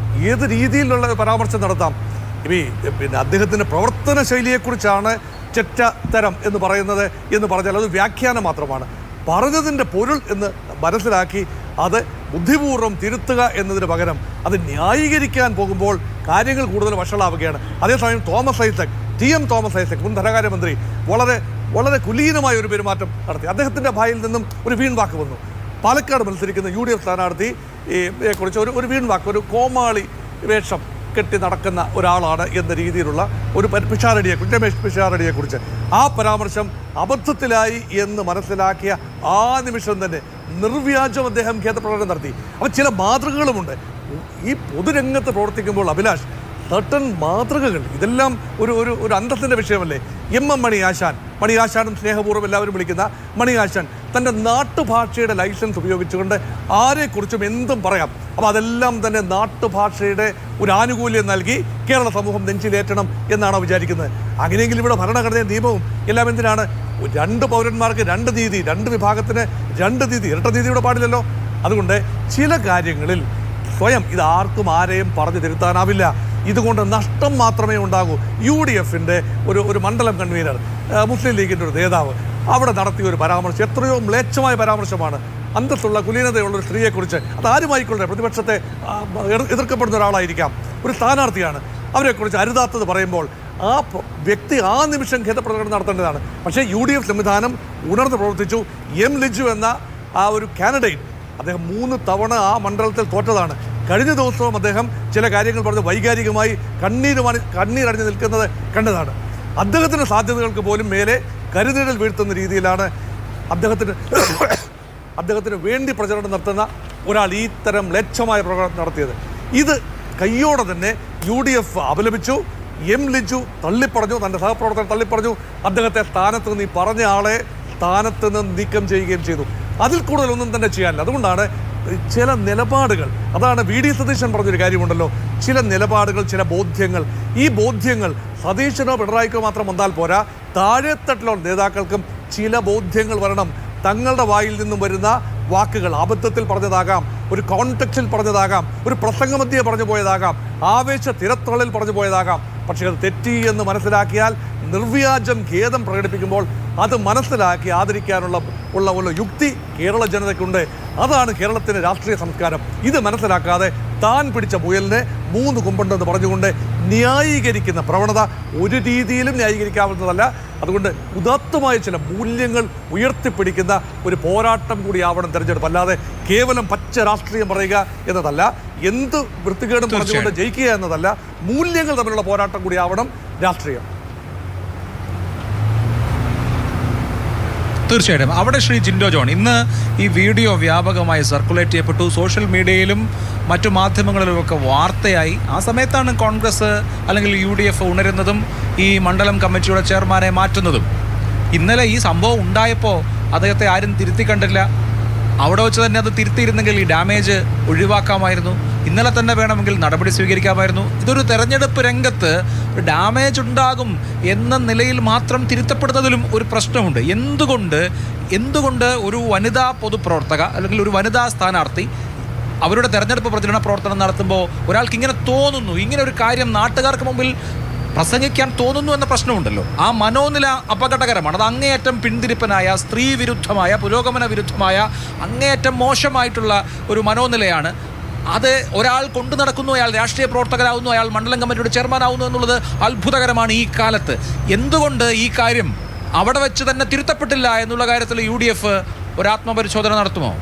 ഏത് രീതിയിലുള്ള പരാമർശം നടത്താം? പിന്നെ അദ്ദേഹത്തിൻ്റെ പ്രവർത്തന ശൈലിയെക്കുറിച്ചാണ് ചെറ്റത്തരം എന്ന് പറയുന്നത് എന്ന് പറഞ്ഞാൽ അത് വ്യാഖ്യാനം മാത്രമാണ്. പറഞ്ഞതിൻ്റെ പൊരുൾ എന്ന് മനസ്സിലാക്കി അത് ബുദ്ധിപൂർവ്വം തിരുത്തുക എന്നതിന് പകരം അത് ന്യായീകരിക്കാൻ പോകുമ്പോൾ കാര്യങ്ങൾ കൂടുതൽ വഷളാവുകയാണ്. അതേസമയം TM തോമസ് ഐസക് മുൻ ധനകാര്യമന്ത്രി വളരെ വളരെ കുലീനമായ ഒരു പെരുമാറ്റം നടത്തി. അദ്ദേഹത്തിൻ്റെ ഭായിൽ നിന്നും ഒരു വീൺവാക്ക് വന്നു. പാലക്കാട് മത്സരിക്കുന്ന UDF സ്ഥാനാർത്ഥിയെക്കുറിച്ച് ഒരു വീൺവാക്ക്, ഒരു കോമാളി വേഷം കെട്ടി നടക്കുന്ന ഒരാളാണ് എന്ന രീതിയിലുള്ള ഒരു രമേശ് പിഷാരടിയെക്കുറിച്ച് ആ പരാമർശം അബദ്ധത്തിലായി എന്ന് മനസ്സിലാക്കിയ ആ നിമിഷം തന്നെ നിർവ്യാജം അദ്ദേഹം ഖേദപ്രകടനം നടത്തി. അപ്പോൾ ചില മാതൃകകളുമുണ്ട് ഈ പൊതുരംഗത്ത് പ്രവർത്തിക്കുമ്പോൾ. അഭിലാഷ്, സർട്ടൻ മാതൃകകൾ, ഇതെല്ലാം ഒരു അന്തത്തിൻ്റെ വിഷയമല്ലേ. മണിയാശാനും സ്നേഹപൂർവ്വം എല്ലാവരും വിളിക്കുന്ന മണിയാശാൻ തൻ്റെ നാട്ടുഭാഷയുടെ ലൈസൻസ് ഉപയോഗിച്ചുകൊണ്ട് ആരെക്കുറിച്ചും എന്തും പറയാം. അപ്പോൾ അതെല്ലാം തന്നെ നാട്ടുഭാഷയുടെ ഒരു ആനുകൂല്യം നൽകി കേരള സമൂഹം നെഞ്ചിലേറ്റണം എന്നാണോ വിചാരിക്കുന്നത്? അങ്ങനെയെങ്കിൽ ഇവിടെ ഭരണഘടനയും നിയമവും എല്ലാം എന്തിനാണ്? 2 പൗരന്മാർക്ക് 2 നീതി, 2 വിഭാഗത്തിന് 2 നീതി, ഇരട്ട നീതി ഇവിടെ പാടില്ലല്ലോ. അതുകൊണ്ട് ചില കാര്യങ്ങളിൽ സ്വയം ഇത് ആർക്കും ആരെയും പറഞ്ഞു തിരുത്താനാവില്ല. ഇതുകൊണ്ട് നഷ്ടം മാത്രമേ ഉണ്ടാകൂ. UDFൻ്റെ ഒരു മണ്ഡലം കൺവീനർ, മുസ്ലിം ലീഗിൻ്റെ ഒരു നേതാവ് അവിടെ നടത്തിയ ഒരു പരാമർശം എത്രയോ മ്ലേച്ഛമായ പരാമർശമാണ്. അന്തസ്സുള്ള കുലീനതയുള്ളൊരു സ്ത്രീയെക്കുറിച്ച്, അതാരുമായിക്കൊള്ളട്ടെ, പ്രതിപക്ഷത്തെ എതിർക്കപ്പെടുന്ന ഒരാളായിരിക്കാം, ഒരു സ്ഥാനാർത്ഥിയാണ്, അവരെക്കുറിച്ച് അരുതാത്തത് പറയുമ്പോൾ ആ വ്യക്തി ആ നിമിഷം ഖേദപ്രകടനം നടത്തേണ്ടതാണ്. പക്ഷേ UDF സംവിധാനം ഉണർന്ന് പ്രവർത്തിച്ചു. ലിജു എന്ന ആ ഒരു കാൻഡിഡേറ്റ്, അദ്ദേഹം 3 തവണ ആ മണ്ഡലത്തിൽ തോറ്റതാണ്. കഴിഞ്ഞ ദിവസവും അദ്ദേഹം ചില കാര്യങ്ങൾ പറഞ്ഞ് വൈകാരികമായി കണ്ണീരണിഞ്ഞ് നിൽക്കുന്നത് കണ്ടതാണ്. അദ്ദേഹത്തിൻ്റെ സാധ്യതകൾക്ക് പോലും മേലെ കരുനിഴൽ വീഴ്ത്തുന്ന രീതിയിലാണ് അദ്ദേഹത്തിന് വേണ്ടി പ്രചരണം നടത്തുന്ന ഒരാൾ ഈ തരം മ്ലേച്ഛമായ പ്രകടനം നടത്തിയത്. ഇത് കയ്യോടെ തന്നെ UDF അപലപിച്ചു. ലിജു തള്ളിപ്പറഞ്ഞു, തൻ്റെ സഹപ്രവർത്തകർ തള്ളിപ്പറഞ്ഞു. അദ്ദേഹത്തെ സ്ഥാനത്ത് നിന്ന് ഈ പറഞ്ഞ ആളെ സ്ഥാനത്ത് നിന്ന് നീക്കം ചെയ്യുകയും ചെയ്തു. അതിൽ കൂടുതലൊന്നും തന്നെ ചെയ്യാനില്ല. അതുകൊണ്ടാണ് ചില നിലപാടുകൾ, അതാണ് VD സതീശൻ പറഞ്ഞൊരു കാര്യമുണ്ടല്ലോ, ചില നിലപാടുകൾ, ചില ബോധ്യങ്ങൾ, ഈ ബോധ്യങ്ങൾ സതീശനോ പിണറായിക്കോ മാത്രം വന്നാൽ പോരാ, താഴെത്തട്ടിലുള്ള നേതാക്കൾക്കും ചില ബോധ്യങ്ങൾ വരണം. തങ്ങളുടെ വായിൽ നിന്നും വരുന്ന വാക്കുകൾ അബദ്ധത്തിൽ പറഞ്ഞതാകാം, ഒരു കോൺടെക്സ്റ്റിൽ പറഞ്ഞതാകാം, ഒരു പ്രസംഗമധ്യേ പറഞ്ഞു പോയതാകാം, ആവേശ തിരത്തളിൽ പറഞ്ഞു പോയതാകാം. പക്ഷേ അത് തെറ്റി എന്ന് മനസ്സിലാക്കിയാൽ നിർവ്യാജം ഖേദം പ്രകടിപ്പിക്കുമ്പോൾ അത് മനസ്സിലാക്കി ആദരിക്കാനുള്ള യുക്തി കേരള ജനതയ്ക്കുണ്ട്. അതാണ് കേരളത്തിൻ്റെ രാഷ്ട്രീയ സംസ്കാരം. ഇത് മനസ്സിലാക്കാതെ താൻ പിടിച്ച മുയലിനെ 3 കൊമ്പുണ്ടെന്ന് പറഞ്ഞുകൊണ്ട് ന്യായീകരിക്കുന്ന പ്രവണത ഒരു രീതിയിലും ന്യായീകരിക്കാവുന്നതല്ല. അതുകൊണ്ട് ഉദാത്തമായ ചില മൂല്യങ്ങൾ ഉയർത്തിപ്പിടിക്കുന്ന ഒരു പോരാട്ടം കൂടിയാവണം തെരഞ്ഞെടുപ്പ്. അല്ലാതെ കേവലം പച്ച രാഷ്ട്രീയം പറയുക എന്നതല്ല, എന്ത് വൃത്തികേടും പറഞ്ഞുകൊണ്ട് ജയിക്കുക എന്നതല്ല, മൂല്യങ്ങൾ തമ്മിലുള്ള പോരാട്ടം കൂടിയാവണം രാഷ്ട്രീയം. തീർച്ചയായിട്ടും. അവിടെ ശ്രീ ജിൻഡോ ജോൺ, ഇന്ന് ഈ വീഡിയോ വ്യാപകമായി സർക്കുലേറ്റ് ചെയ്യപ്പെട്ടു, സോഷ്യൽ മീഡിയയിലും മറ്റു മാധ്യമങ്ങളിലുമൊക്കെ വാർത്തയായി. ആ സമയത്താണ് കോൺഗ്രസ് അല്ലെങ്കിൽ UDF ഉണരുന്നതും ഈ മണ്ഡലം കമ്മിറ്റിയുടെ ചെയർമാനെ മാറ്റുന്നതും. ഇന്നലെ ഈ സംഭവം ഉണ്ടായപ്പോൾ അദ്ദേഹത്തെ ആരും തിരുത്തി കണ്ടില്ല. അവിടെ വെച്ച് തന്നെ അത് തിരുത്തിയിരുന്നെങ്കിൽ ഈ ഡാമേജ് ഒഴിവാക്കാമായിരുന്നു. ഇന്നലെ തന്നെ വേണമെങ്കിൽ നടപടി സ്വീകരിക്കാമായിരുന്നു. ഇതൊരു തെരഞ്ഞെടുപ്പ് രംഗത്ത് ഡാമേജ് ഉണ്ടാകും എന്ന നിലയിൽ മാത്രം തിരുത്തപ്പെടുന്നതിലും ഒരു പ്രശ്നമുണ്ട്. എന്തുകൊണ്ട് ഒരു വനിതാ പൊതുപ്രവർത്തക അല്ലെങ്കിൽ ഒരു വനിതാ സ്ഥാനാർത്ഥി അവരുടെ തെരഞ്ഞെടുപ്പ് പ്രചരണ പ്രവർത്തനം നടത്തുമ്പോൾ ഒരാൾക്ക് ഇങ്ങനെ തോന്നുന്നു, ഇങ്ങനെ ഒരു കാര്യം നാട്ടുകാർക്ക് മുമ്പിൽ പ്രസംഗിക്കാൻ തോന്നുന്നു എന്ന പ്രശ്നമുണ്ടല്ലോ. ആ മനോനില അപകടകരമാണ്. അത് അങ്ങേയറ്റം പിന്തിരിപ്പനായ, സ്ത്രീ വിരുദ്ധമായ, പുരോഗമന വിരുദ്ധമായ, അങ്ങേയറ്റം മോശമായിട്ടുള്ള ഒരു മനോനിലയാണ്. അത് ഒരാൾ കൊണ്ടു നടക്കുന്നു, അയാൾ രാഷ്ട്രീയ പ്രവർത്തകരാകുന്നു, അയാൾ മണ്ഡലം കമ്മിറ്റിയുടെ ചെയർമാനാവുന്നു എന്നുള്ളത് അത്ഭുതകരമാണ് ഈ കാലത്ത്. എന്തുകൊണ്ട് ഈ കാര്യം അവിടെ വെച്ച് തന്നെ തിരുത്തപ്പെട്ടില്ല എന്നുള്ള കാര്യത്തിൽ UDF ഒരു ആത്മപരിശോധന നടത്തുമോ?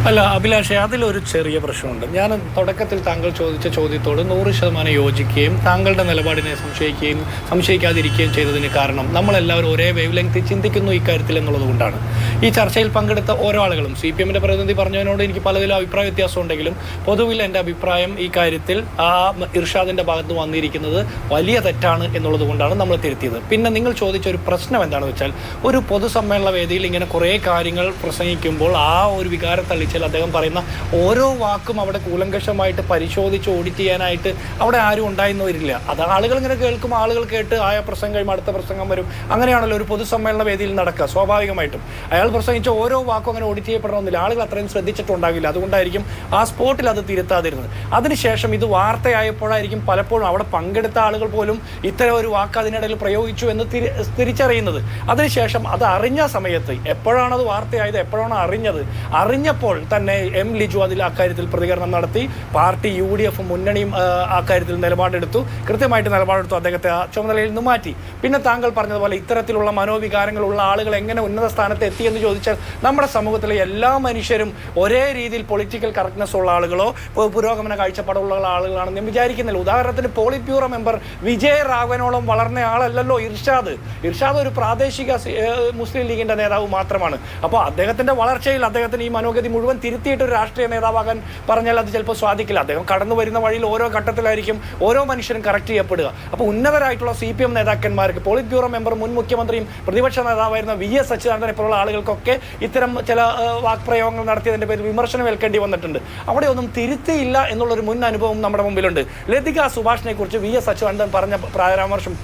അല്ല അഭിലാഷേ, അതിലൊരു ചെറിയ പ്രശ്നമുണ്ട്. ഞാൻ തുടക്കത്തിൽ താങ്കൾ ചോദിച്ച ചോദ്യത്തോട് 100% യോജിക്കുകയും താങ്കളുടെ നിലപാടിനെ സംശയിക്കാതിരിക്കുകയും ചെയ്തതിന് കാരണം നമ്മളെല്ലാവരും ഒരേ വേവ് ലെങ്ത്തിൽ ചിന്തിക്കുന്നു ഇക്കാര്യത്തിൽ എന്നുള്ളത് കൊണ്ടാണ്. ഈ ചർച്ചയിൽ പങ്കെടുത്ത ഓരോ ആളുകളും, CPM-ന്റെ പ്രതിനിധി പറഞ്ഞതിനോട് എനിക്ക് പലതിലും അഭിപ്രായ വ്യത്യാസം ഉണ്ടെങ്കിലും പൊതുവിൽ എൻ്റെ അഭിപ്രായം ഈ കാര്യത്തിൽ ആ ഇർഷാദിൻ്റെ ഭാഗത്ത് വന്നിരിക്കുന്നത് വലിയ തെറ്റാണ് എന്നുള്ളത് കൊണ്ടാണ് നമ്മൾ തിരുത്തിയത്. പിന്നെ നിങ്ങൾ ചോദിച്ച ഒരു പ്രശ്നം എന്താണെന്ന് വെച്ചാൽ, ഒരു പൊതുസമ്മേളന വേദിയിൽ ഇങ്ങനെ കുറേ കാര്യങ്ങൾ പ്രസംഗിക്കുമ്പോൾ ആ ഒരു വികാരം തള്ളിച്ച് അദ്ദേഹം പറയുന്ന ഓരോ വാക്കും അവിടെ കൂലങ്കഷമായിട്ട് പരിശോധിച്ച് ഓഡിറ്റ് ചെയ്യാനായിട്ട് അവിടെ ആരും ഉണ്ടായെന്ന് വരില്ല. അത് ആളുകൾ ഇങ്ങനെ കേൾക്കും, ആളുകൾ കേട്ട് ആയ പ്രസംഗം കഴിയുമ്പോൾ അടുത്ത പ്രസംഗം വരും. അങ്ങനെയാണല്ലോ ഒരു പൊതുസമ്മേളന വേദിയിൽ നടക്കുക. സ്വാഭാവികമായിട്ടും അയാൾ പ്രസംഗിച്ച ഓരോ വാക്കും അങ്ങനെ ഓഡിറ്റ് ചെയ്യപ്പെടണമെന്നില്ല. ആളുകൾ അത്രയും ശ്രദ്ധിച്ചിട്ടുണ്ടാകില്ല. അതുകൊണ്ടായിരിക്കും ആ സ്പോട്ടിൽ അത് തിരുത്താതിരുന്നത്. അതിനുശേഷം ഇത് വാർത്തയായപ്പോഴായിരിക്കും പലപ്പോഴും അവിടെ പങ്കെടുത്ത ആളുകൾ പോലും ഇത്തരം ഒരു വാക്ക് അതിനിടയിൽ പ്രയോഗിച്ചു എന്ന് തിരിച്ചറിയുന്നത്. അതിനുശേഷം അത് അറിഞ്ഞ സമയത്ത്, എപ്പോഴാണത് വാർത്തയായത്, എപ്പോഴാണ് അറിഞ്ഞപ്പോൾ തന്നെ ലിജു അതിൽ അക്കാര്യത്തിൽ പ്രതികരണം നടത്തി. പാർട്ടി UDF മുന്നണിയും അക്കാര്യത്തിൽ കൃത്യമായിട്ട് നിലപാടെടുത്തു. അദ്ദേഹത്തെ ആ ചുമതലയിൽ നിന്ന് മാറ്റി. പിന്നെ താങ്കൾ പറഞ്ഞതുപോലെ ഇത്തരത്തിലുള്ള മനോവികാരങ്ങളുള്ള ആളുകൾ എങ്ങനെ ഉന്നത സ്ഥാനത്ത് എത്തിയെന്ന് ചോദിച്ചാൽ, നമ്മുടെ സമൂഹത്തിലെ എല്ലാ മനുഷ്യരും ഒരേ രീതിയിൽ പൊളിറ്റിക്കൽ കറക്റ്റ്നെസ് ഉള്ള ആളുകളോ പുരോഗമന കാഴ്ചപ്പാടുള്ള ആളുകളാണെന്ന് ഞാൻ വിചാരിക്കുന്നില്ല. ഉദാഹരണത്തിന് പോളിറ്റ് ബ്യൂറോ മെമ്പർ വിജയ് രാഘവനോളം വളർന്ന ആളല്ലല്ലോ ഇർഷാദ്. ഒരു പ്രാദേശിക മുസ്ലിം ലീഗിന്റെ നേതാവ് മാത്രമാണ്. അപ്പോൾ അദ്ദേഹത്തിന്റെ വളർച്ചയിൽ അദ്ദേഹത്തിന് ഈ മനോഗതി മുഴുവൻ തിരുത്തിയിട്ട് ഒരു രാഷ്ട്രീയ നേതാവാകാൻ പറഞ്ഞാൽ അത് ചിലപ്പോൾ സ്വാധിക്കില്ല. അദ്ദേഹം കടന്നു വരുന്ന വഴിയിൽ ഓരോ ഘട്ടത്തിലായിരിക്കും ഓരോ മനുഷ്യരും കറക്റ്റ് ചെയ്യപ്പെടുക. അപ്പോൾ ഉന്നതരായിട്ടുള്ള CPM നേതാക്കന്മാർക്ക്, പോളിറ്റ് ബ്യൂറോ മെമ്പർ, മുൻ മുഖ്യമന്ത്രിയും പ്രതിപക്ഷ നേതാവായിരുന്ന VS അച്യുതാനന്ദനെ പോലുള്ള ആളുകൾക്കൊക്കെ ഇത്തരം ചില വാക്പ്രയോഗങ്ങൾ നടത്തിയതിൻ്റെ പേരിൽ വിമർശനം ഏൽക്കേണ്ടി വന്നിട്ടുണ്ട്. അവിടെ ഒന്നും തിരുത്തിയില്ല എന്നുള്ളൊരു മുൻ അനുഭവം നമ്മുടെ മുമ്പിലുണ്ട്. ലതിക സുഭാഷിനെ കുറിച്ച് VS അച്യുതാനന്ദൻ പറഞ്ഞ പരാമർശം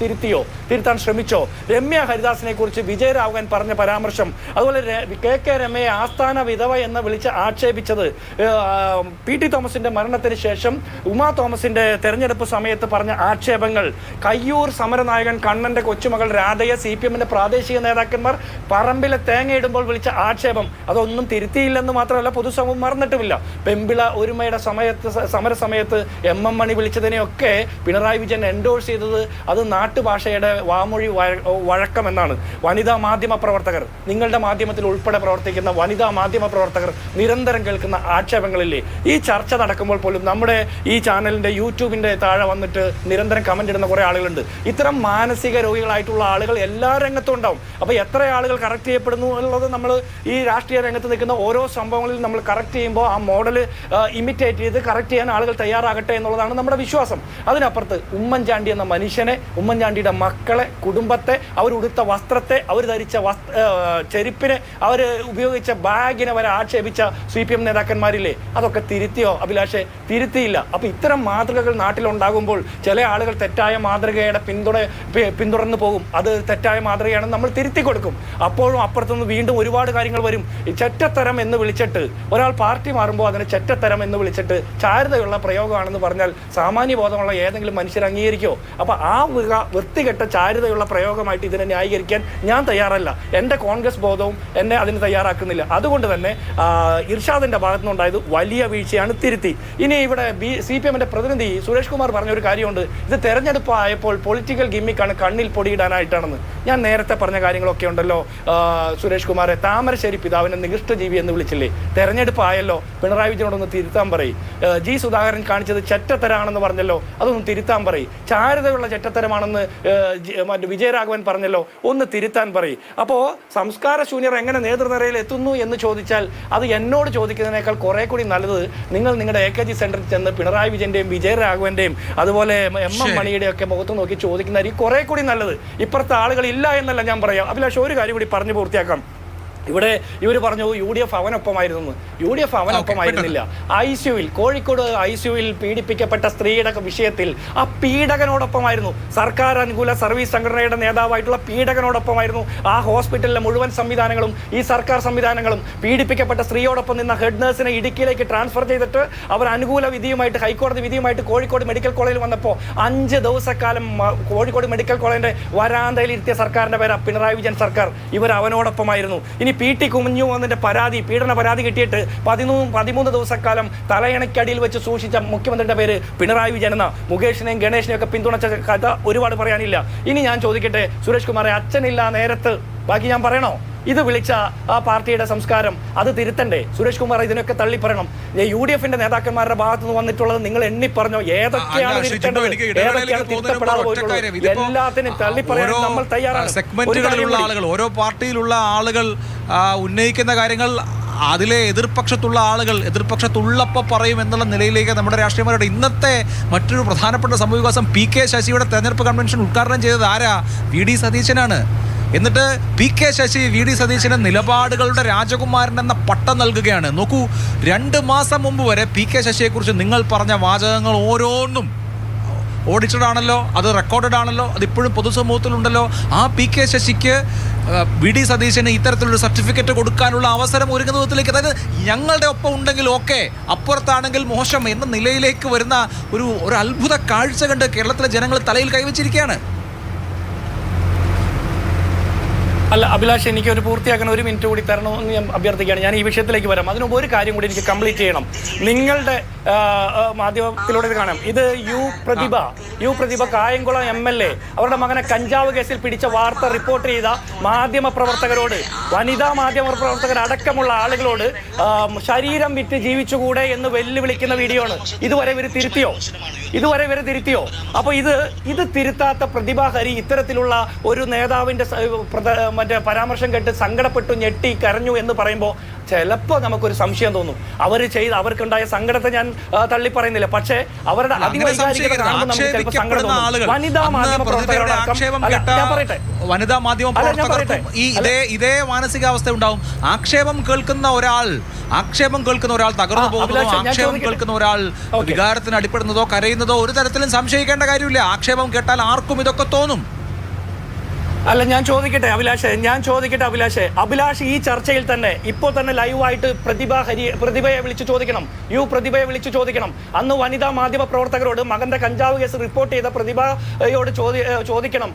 തിരുത്താൻ ശ്രമിച്ചോ? രമ്യ ഹരിദാസിനെ കുറിച്ച് വിജയരാഘവൻ പറഞ്ഞ പരാമർശം, അതുപോലെ KK രമയെ ആസ്ഥാന വിധവ എന്ന് വിളിച്ച് ആക്ഷേപിച്ചത്, PT തോമസിന്റെ മരണത്തിന് ശേഷം ഉമാ തോമസിന്റെ തെരഞ്ഞെടുപ്പ് സമയത്ത് പറഞ്ഞ ആക്ഷേപങ്ങൾ, കയ്യൂർ സമരനായകൻ കണ്ണന്റെ കൊച്ചുമകൾ രാധയെ CPM-ന്റെ പ്രാദേശിക നേതാക്കന്മാർ പറമ്പിലെ തേങ്ങയിടുമ്പോൾ വിളിച്ച ആക്ഷേപം, അതൊന്നും തിരുത്തിയില്ലെന്ന് മാത്രമല്ല പൊതുസമൂഹം മറന്നിട്ടുമില്ല. പെമ്പിള ഒരുമയുടെ സമരസമയത്ത് MM മണി വിളിച്ചതിനെയൊക്കെ പിണറായി വിജയൻ എൻഡോഴ്സ് ചെയ്തത് അത് നാട്ടുഭാഷയുടെ വാമൊഴി വഴക്കം എന്നാണ്. വനിതാ മാധ്യമ പ്രവർത്തകർ, നിങ്ങളുടെ മാധ്യമത്തിൽ ഉൾപ്പെടെ പ്രവർത്തിക്കുന്ന വനിതാ മാധ്യമ പ്രവർത്തകർ നിരന്തരം കേൾക്കുന്ന ആക്ഷേപങ്ങളില്ലേ? ഈ ചർച്ച നടക്കുമ്പോൾ പോലും നമ്മുടെ ഈ ചാനലിൻ്റെ യൂട്യൂബിൻ്റെ താഴെ വന്നിട്ട് നിരന്തരം കമൻ്റ് ഇടുന്ന കുറേ ആളുകളുണ്ട്. ഇത്തരം മാനസിക രോഗികളായിട്ടുള്ള ആളുകൾ എല്ലാ രംഗത്തും ഉണ്ടാവും. അപ്പോൾ എത്ര ആളുകൾ കറക്റ്റ് ചെയ്യപ്പെടുന്നു എന്നുള്ളത് നമ്മൾ ഈ രാഷ്ട്രീയ രംഗത്ത് നിൽക്കുന്ന ഓരോ സംഭവങ്ങളിൽ നമ്മൾ കറക്റ്റ് ചെയ്യുമ്പോൾ ആ മോഡൽ ഇമിറ്റേറ്റ് ചെയ്ത് കറക്റ്റ് ചെയ്യാൻ ആളുകൾ തയ്യാറാകട്ടെ എന്നുള്ളതാണ് നമ്മുടെ വിശ്വാസം. അതിനപ്പുറത്ത് ഉമ്മൻചാണ്ടി എന്ന മനുഷ്യനെ, ഉമ്മൻചാണ്ടിയുടെ മക്കളെ, കുടുംബത്തെ, അവരുടുത്ത വസ്ത്രത്തെ, അവർ ധരിച്ച ചെരുപ്പിനെ, അവർ ഉപയോഗിച്ച ബാഗിനെ വരെ ആക്ഷേപിച്ച CPM നേതാക്കന്മാരില്ലേ? അതൊക്കെ തിരുത്തിയോ അഭിലാഷെ? തിരുത്തിയില്ല. അപ്പോൾ ഇത്തരം മാതൃകകൾ നാട്ടിലുണ്ടാകുമ്പോൾ ചില ആളുകൾ തെറ്റായ മാതൃകയുടെ പിന്തുടർന്ന് പോകും. അത് തെറ്റായ മാതൃകയാണെന്ന് നമ്മൾ തിരുത്തി കൊടുക്കും. അപ്പോഴും അപ്പുറത്തുനിന്ന് വീണ്ടും ഒരുപാട് കാര്യങ്ങൾ വരും. ഈ ചെറ്റത്തരം എന്ന് വിളിച്ചിട്ട് ഒരാൾ പാർട്ടി മാറുമ്പോൾ അതിന് ചെറ്റത്തരം എന്ന് വിളിച്ചിട്ട് ചാരുതയുള്ള പ്രയോഗമാണെന്ന് പറഞ്ഞാൽ സാമാന്യ ബോധമുള്ള ഏതെങ്കിലും മനുഷ്യർ അംഗീകരിക്കുമോ? അപ്പോൾ ആ വൃത്തികെട്ട ചാരുതയുള്ള പ്രയോഗമായിട്ട് ഇതിനെ ന്യായീകരിക്കാൻ ഞാൻ തയ്യാറല്ല. എൻ്റെ കോൺഗ്രസ് ബോധവും എന്നെ അതിന് തയ്യാറാക്കുന്നില്ല. അതുകൊണ്ട് തന്നെ ഇർഷാദിൻ്റെ ഭാഗത്തുനിന്നുണ്ടായത് വലിയ വീഴ്ചയാണ്, തിരുത്തി. ഇനി ഇവിടെ CPM-ന്റെ പ്രതിനിധി സുരേഷ് കുമാർ പറഞ്ഞൊരു കാര്യമുണ്ട്, ഇത് തെരഞ്ഞെടുപ്പ് ആയപ്പോൾ പൊളിറ്റിക്കൽ ഗിമ്മിക്കാണ്, കണ്ണിൽ പൊടിയിടാനായിട്ടാണെന്ന്. ഞാൻ നേരത്തെ പറഞ്ഞ കാര്യങ്ങളൊക്കെ ഉണ്ടല്ലോ. സുരേഷ് കുമാറെ താമരശ്ശേരി പിതാവിനെ നികൃഷ്ടജീവി എന്ന് വിളിച്ചില്ലേ? തെരഞ്ഞെടുപ്പ് ആയല്ലോ, പിണറായി വിജയനോടൊന്ന് തിരുത്താൻ പറയും. G സുധാകരൻ കാണിച്ചത് ചെറ്റത്തരാണെന്ന് പറഞ്ഞല്ലോ, അതൊന്ന് തിരുത്താൻ പറയും. ചാരുതയുള്ള ചെറ്റത്തരമാണെന്ന് വിജയരാഘവൻ പറഞ്ഞല്ലോ, ഒന്ന് തിരുത്താൻ പറയും. അപ്പോൾ സംസ്കാര ശൂന്യർ എങ്ങനെ നേതൃനിരയിൽ എത്തുന്നു എന്ന് ചോദിച്ചാൽ അത് എന്നോട് ചോദിക്കുന്നതിനേക്കാൾ കുറെ കൂടി നല്ലത് നിങ്ങൾ നിങ്ങളുടെ AKG സെന്ററിൽ ചെന്ന് പിണറായി വിജയന്റെയും വിജയരാഘവന്റെയും അതുപോലെ MM മണിയുടെ ഒക്കെ മുഖത്ത് നോക്കി ചോദിക്കുന്നതായിരിക്കും കുറെ കൂടി നല്ലത്. ഇപ്പുറത്തെ ആളുകൾ ഇല്ല എന്നല്ല ഞാൻ പറയാം. അഭിലാഷ്, ഒരു കാര്യം കൂടി പറഞ്ഞു പൂർത്തിയാക്കാം. ഇവിടെ ഇവർ പറഞ്ഞു UDF അവനൊപ്പമായിരുന്നു. UDF അവനൊപ്പമായിരുന്നില്ല. ICUവിൽ കോഴിക്കോട് ICUവിൽ പീഡിപ്പിക്കപ്പെട്ട സ്ത്രീയുടെ വിഷയത്തിൽ ആ പീഡകനോടൊപ്പമായിരുന്നു. സർക്കാർ അനുകൂല സർവീസ് സംഘടനയുടെ നേതാവായിട്ടുള്ള പീഡകനോടൊപ്പമായിരുന്നു. ആ ഹോസ്പിറ്റലിലെ മുഴുവൻ സംവിധാനങ്ങളും ഈ സർക്കാർ സംവിധാനങ്ങളും പീഡിപ്പിക്കപ്പെട്ട സ്ത്രീയോടൊപ്പം നിന്ന ഹെഡ് നഴ്സിനെ ഇടുക്കിയിലേക്ക് ട്രാൻസ്ഫർ ചെയ്തിട്ട് അവർ അനുകൂല വിധിയുമായിട്ട് ഹൈക്കോടതി വിധിയുമായിട്ട് കോഴിക്കോട് മെഡിക്കൽ കോളേജിൽ വന്നപ്പോൾ 5 ദിവസക്കാലം കോഴിക്കോട് മെഡിക്കൽ കോളേജിന്റെ വരാന്തയിൽ ഇരുത്തിയ സർക്കാരിന്റെ പേരാ പിണറായി വിജയൻ സർക്കാർ. ഇവർ അവനോടൊപ്പമായിരുന്നു. ഇനി PT കുഞ്ഞുമോഹന്റെ പീഡന പരാതി കിട്ടിയിട്ട് 13 ദിവസക്കാലം തലയണയ്ക്കടിയിൽ വെച്ച് സൂക്ഷിച്ച മുഖ്യമന്ത്രിയുടെ പേര് പിണറായി വിജയൻ എന്ന. മുകേഷിനെയും ഗണേഷിനെയും ഒക്കെ പിന്തുണച്ച കഥ ഒരുപാട് പറയാനില്ല. ഇനി ഞാൻ ചോദിക്കട്ടെ സുരേഷ് കുമാറെ, അച്ഛനില്ല നേരത്ത് ബാക്കി ഞാൻ പറയണോ? ഇത് വിളിച്ച ആ പാർട്ടിയുടെ സംസ്കാരം അത് തിരുത്തണ്ടേ? സുരേഷ് കുമാർ ഇതിനൊക്കെ തള്ളി പറയണം. UDFന്റെ നേതാക്കന്മാരുടെ ഭാഗത്തു നിന്ന് വന്നിട്ടുള്ളത് നിങ്ങൾ എണ്ണി പറഞ്ഞോ? ഏതൊക്കെയാണ് തിരുത്തേണ്ടത്, ഏതൊക്കെയാണ് തിരുത്തപ്പെടാതെ പോയിട്ടുള്ളത്? എല്ലാത്തിനും തള്ളി പറയാൻ നമ്മൾ തയ്യാറാണ്. സെഗ്മെന്റുകളിലുള്ള ആളുകൾ, ഓരോ പാർട്ടിയിലുള്ള ആളുകൾ ഉന്നയിക്കുന്ന കാര്യങ്ങൾ അതിലെ എതിർപക്ഷത്തുള്ള ആളുകൾ എതിർപക്ഷത്തുള്ളപ്പോൾ പറയും എന്നുള്ള നിലയിലേക്ക് നമ്മുടെ രാഷ്ട്രീയമാരുടെ ഇന്നത്തെ മറ്റൊരു പ്രധാനപ്പെട്ട സംഭവവികാസം PK ശശിയുടെ തെരഞ്ഞെടുപ്പ് കൺവെൻഷൻ ഉദ്ഘാടനം ചെയ്തത് ആരാ? VD സതീശനാണ്. എന്നിട്ട് PK ശശി VD സതീശന് നിലപാടുകളുടെ രാജകുമാരൻ എന്ന പട്ടം നൽകുകയാണ്. നോക്കൂ, 2 മാസം മുമ്പ് വരെ PK ശശിയെക്കുറിച്ച് നിങ്ങൾ പറഞ്ഞ വാചകങ്ങൾ ഓരോന്നും ഓഡിറ്റഡ് ആണല്ലോ, അത് റെക്കോർഡഡ് ആണല്ലോ, അതിപ്പോഴും പൊതുസമൂഹത്തിലുണ്ടല്ലോ. ആ PK ശശിക്ക് VD സതീശന് ഇത്തരത്തിലൊരു സർട്ടിഫിക്കറ്റ് കൊടുക്കാനുള്ള അവസരം ഒരുങ്ങുന്ന വിധത്തിലേക്ക്, അതായത് ഞങ്ങളുടെ ഒപ്പം ഉണ്ടെങ്കിൽ ഓക്കെ, അപ്പുറത്താണെങ്കിൽ മോശം എന്ന നിലയിലേക്ക് വരുന്ന ഒരു അത്ഭുത കാഴ്ച കണ്ട് കേരളത്തിലെ ജനങ്ങൾ തലയിൽ കൈവച്ചിരിക്കുകയാണ്. അല്ല അഭിലാഷ്, എനിക്ക് ഒരു പൂർത്തിയാക്കാൻ 1 മിനിറ്റ് കൂടി തരണമെന്ന് ഞാൻ അഭ്യർത്ഥിക്കുകയാണ്. ഞാൻ ഈ വിഷയത്തിലേക്ക് വരാം. അതിനുമുമ്പ് ഒരു കാര്യം കൂടി എനിക്ക് കംപ്ലീറ്റ് ചെയ്യണം. നിങ്ങളുടെ മാധ്യമത്തിലൂടെ ഇത് കാണാം. ഇത് യു പ്രതിഭ കായംകുളം MLA അവരുടെ മകനെ കഞ്ചാവ് കേസിൽ പിടിച്ച വാർത്ത റിപ്പോർട്ട് ചെയ്ത മാധ്യമ പ്രവർത്തകരോട്, വനിതാ മാധ്യമ പ്രവർത്തകർ അടക്കമുള്ള ആളുകളോട് ശരീരം വിറ്റ് ജീവിച്ചുകൂടെ എന്ന് വെല്ലുവിളിക്കുന്ന വീഡിയോ ആണ്. ഇതുവരെ ഇവർ തിരുത്തിയോ? അപ്പോൾ ഇത് തിരുത്താത്ത പ്രതിഭാ ഹരി ഇത്തരത്തിലുള്ള ഒരു നേതാവിന്റെ മറ്റേ പരാമർശം കേട്ട് സങ്കടപ്പെട്ടു, ഞെട്ടി, കരഞ്ഞു എന്ന് പറയുമ്പോൾ ചിലപ്പോൾ നമുക്കൊരു സംശയം തോന്നും. അവർക്കുണ്ടായ സങ്കടത്തെ ഞാൻ തള്ളി പറയുന്നില്ല, പക്ഷേ അവരുടെ അതിവൈകാരികത കാണുമ്പോൾ നമുക്ക് ചിലപ്പോൾ സങ്കടം തോന്നും. വനിതാ മാധ്യമ പ്രവർത്തകർക്കും ഇതേ മാനസികാവസ്ഥ ഉണ്ടാവും. ആക്ഷേപം കേൾക്കുന്ന ഒരാൾ തകർന്നു പോകുന്നതോ, ആക്ഷേപം കേൾക്കുന്ന ഒരാൾ വികാരത്തിന് അടിപ്പെടുന്നതോ കരയുന്നതോ ഒരു തരത്തിലും സംശയിക്കേണ്ട കാര്യമില്ല. ആക്ഷേപം കേട്ടാൽ ആർക്കും ഇതൊക്കെ തോന്നും. അല്ല, ഞാൻ ചോദിക്കട്ടെ അഭിലാഷ്, ഈ ചർച്ചയിൽ തന്നെ ഇപ്പോൾ തന്നെ ലൈവായിട്ട് പ്രതിഭയെ വിളിച്ചു ചോദിക്കണം. അന്ന് വനിതാ മാധ്യമ പ്രവർത്തകരോട് മകന്റെ കഞ്ചാവ് കേസ് റിപ്പോർട്ട് ചെയ്ത പ്രതിഭയോട് ചോദിക്കണം.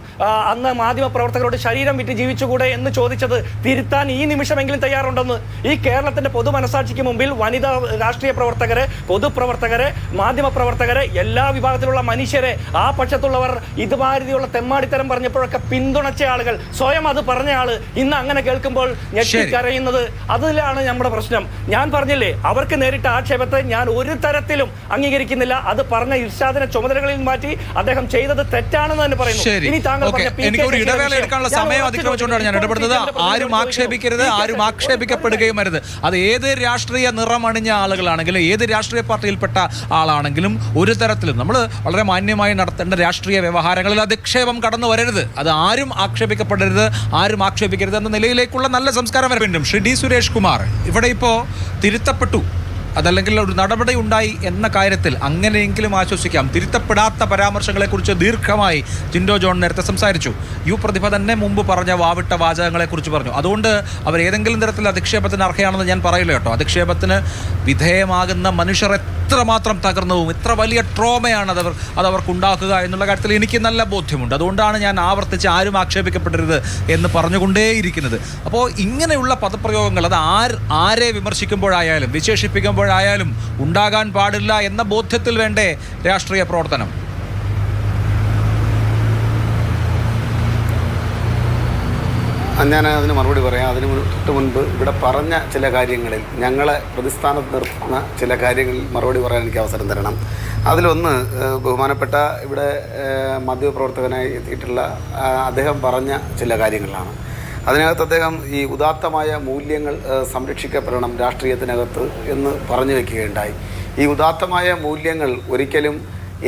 അന്ന് മാധ്യമ പ്രവർത്തകരോട് ശരീരം വിറ്റ് ജീവിച്ചുകൂടെ എന്ന് ചോദിച്ചത് തിരുത്താൻ ഈ നിമിഷമെങ്കിലും തയ്യാറുണ്ടെന്ന്. ഈ കേരളത്തിന്റെ പൊതു മനസാക്ഷിക്ക് മുമ്പിൽ വനിതാ രാഷ്ട്രീയ പ്രവർത്തകരെ, പൊതുപ്രവർത്തകരെ, മാധ്യമ പ്രവർത്തകരെ, എല്ലാ വിഭാഗത്തിലുള്ള മനുഷ്യരെ, ആ പക്ഷത്തുള്ളവർ ഇതുമാതിരിയുള്ള തെമ്മാടിത്തരം പറഞ്ഞപ്പോഴൊക്കെ പിന്തുണ ആളുകൾ, സ്വയം അത് പറഞ്ഞ ആള് ഇന്ന് അങ്ങനെ കേൾക്കുമ്പോൾ ഞെട്ടിക്കരയുന്നത്, അതിലാണ് നമ്മുടെ പ്രശ്നം. ഞാൻ പറഞ്ഞില്ലേ, അവർക്ക് നേരിട്ട ആക്ഷേപത്തെ ഞാൻ ഒരു തരത്തിലും അംഗീകരിക്കുന്നില്ല. അത് പറഞ്ഞ ഇർഷാദിനെ ചുമതലകളിൽ മാറ്റി അദ്ദേഹം ചെയ്തത് തെറ്റാണെന്ന് തന്നെ പറയുന്നു. ഇനി താങ്കൾ എനിക്കൊരു ഇടവേള എടുക്കാനുള്ള സമയം അതിക്രമിച്ചുകൊണ്ടാണ് ഞാൻ ഇടപെടുന്നത്. ആരും ആക്ഷേപിക്കരുത്, ആരും ആക്ഷേപിക്കപ്പെടുകയും അരുത്. അത് ഏത് രാഷ്ട്രീയ നിറമണിഞ്ഞ ആളുകളാണെങ്കിലും ഏത് രാഷ്ട്രീയ പാർട്ടിയിൽപ്പെട്ട ആളാണെങ്കിലും ഒരു തരത്തിലും നമ്മൾ വളരെ മാന്യമായി നടത്തേണ്ട രാഷ്ട്രീയ വ്യവഹാരങ്ങളിൽ അധിക്ഷേപം കടന്നു വരരുത്. അത് ആരും ആക്ഷേപിക്കരുത് എന്ന നിലയിലേക്കുള്ള നല്ല സംസ്കാരം വരെ വീണ്ടും ശ്രീ D സുരേഷ് കുമാർ ഇവിടെ ഇപ്പോൾ തിരുത്തപ്പെട്ടു, അതല്ലെങ്കിൽ ഒരു നടപടി ഉണ്ടായി എന്ന കാര്യത്തിൽ അങ്ങനെയെങ്കിലും ആശ്വസിക്കാം. തിരുത്തപ്പെടാത്ത പരാമർശങ്ങളെക്കുറിച്ച് ദീർഘമായി ജിൻഡോ ജോൺ നേരത്തെ സംസാരിച്ചു. പ്രതിഭ തന്നെ മുമ്പ് പറഞ്ഞ വാവിട്ട വാചകങ്ങളെക്കുറിച്ച് പറഞ്ഞു. അതുകൊണ്ട് അവർ ഏതെങ്കിലും തരത്തിൽ അധിക്ഷേപത്തിന് അർഹയാണെന്ന് ഞാൻ പറയില്ല കേട്ടോ. അധിക്ഷേപത്തിന് വിധേയമാകുന്ന മനുഷ്യർ എത്രമാത്രം തകർന്നു പോകും, ഇത്ര വലിയ ട്രോമയാണ് അതവർക്കുണ്ടാക്കുക എന്നുള്ള കാര്യത്തിൽ എനിക്ക് നല്ല ബോധ്യമുണ്ട്. അതുകൊണ്ടാണ് ഞാൻ ആവർത്തിച്ച് ആരും ആക്ഷേപിക്കപ്പെടരുത് എന്ന് പറഞ്ഞുകൊണ്ടേയിരിക്കുന്നത്. അപ്പോൾ ഇങ്ങനെയുള്ള പദപ്രയോഗങ്ങൾ അത് ആരെ വിമർശിക്കുമ്പോഴായാലും വിശേഷിപ്പിക്കുമ്പോഴായാലും ഉണ്ടാകാൻ പാടില്ല എന്ന ബോധ്യത്തിൽ വേണ്ടേ രാഷ്ട്രീയ പ്രവർത്തനം? ഞാൻ അതിന് മറുപടി പറയാം. അതിന് തൊട്ട് മുൻപ് ഇവിടെ പറഞ്ഞ ചില കാര്യങ്ങളിൽ, ഞങ്ങളെ പ്രതിസ്ഥാനത്ത് നിർത്തുന്ന ചില കാര്യങ്ങളിൽ മറുപടി പറയാൻ എനിക്ക് അവസരം തരണം. അതിലൊന്ന് ബഹുമാനപ്പെട്ട ഇവിടെ മാധ്യമപ്രവർത്തകനായി എത്തിയിട്ടുള്ള അദ്ദേഹം പറഞ്ഞ ചില കാര്യങ്ങളാണ്. അതിനകത്ത് അദ്ദേഹം ഈ ഉദാത്തമായ മൂല്യങ്ങൾ സംരക്ഷിക്കപ്പെടണം രാഷ്ട്രീയത്തിനകത്ത് എന്ന് പറഞ്ഞു വയ്ക്കുകയുണ്ടായി. ഈ ഉദാത്തമായ മൂല്യങ്ങൾ ഒരിക്കലും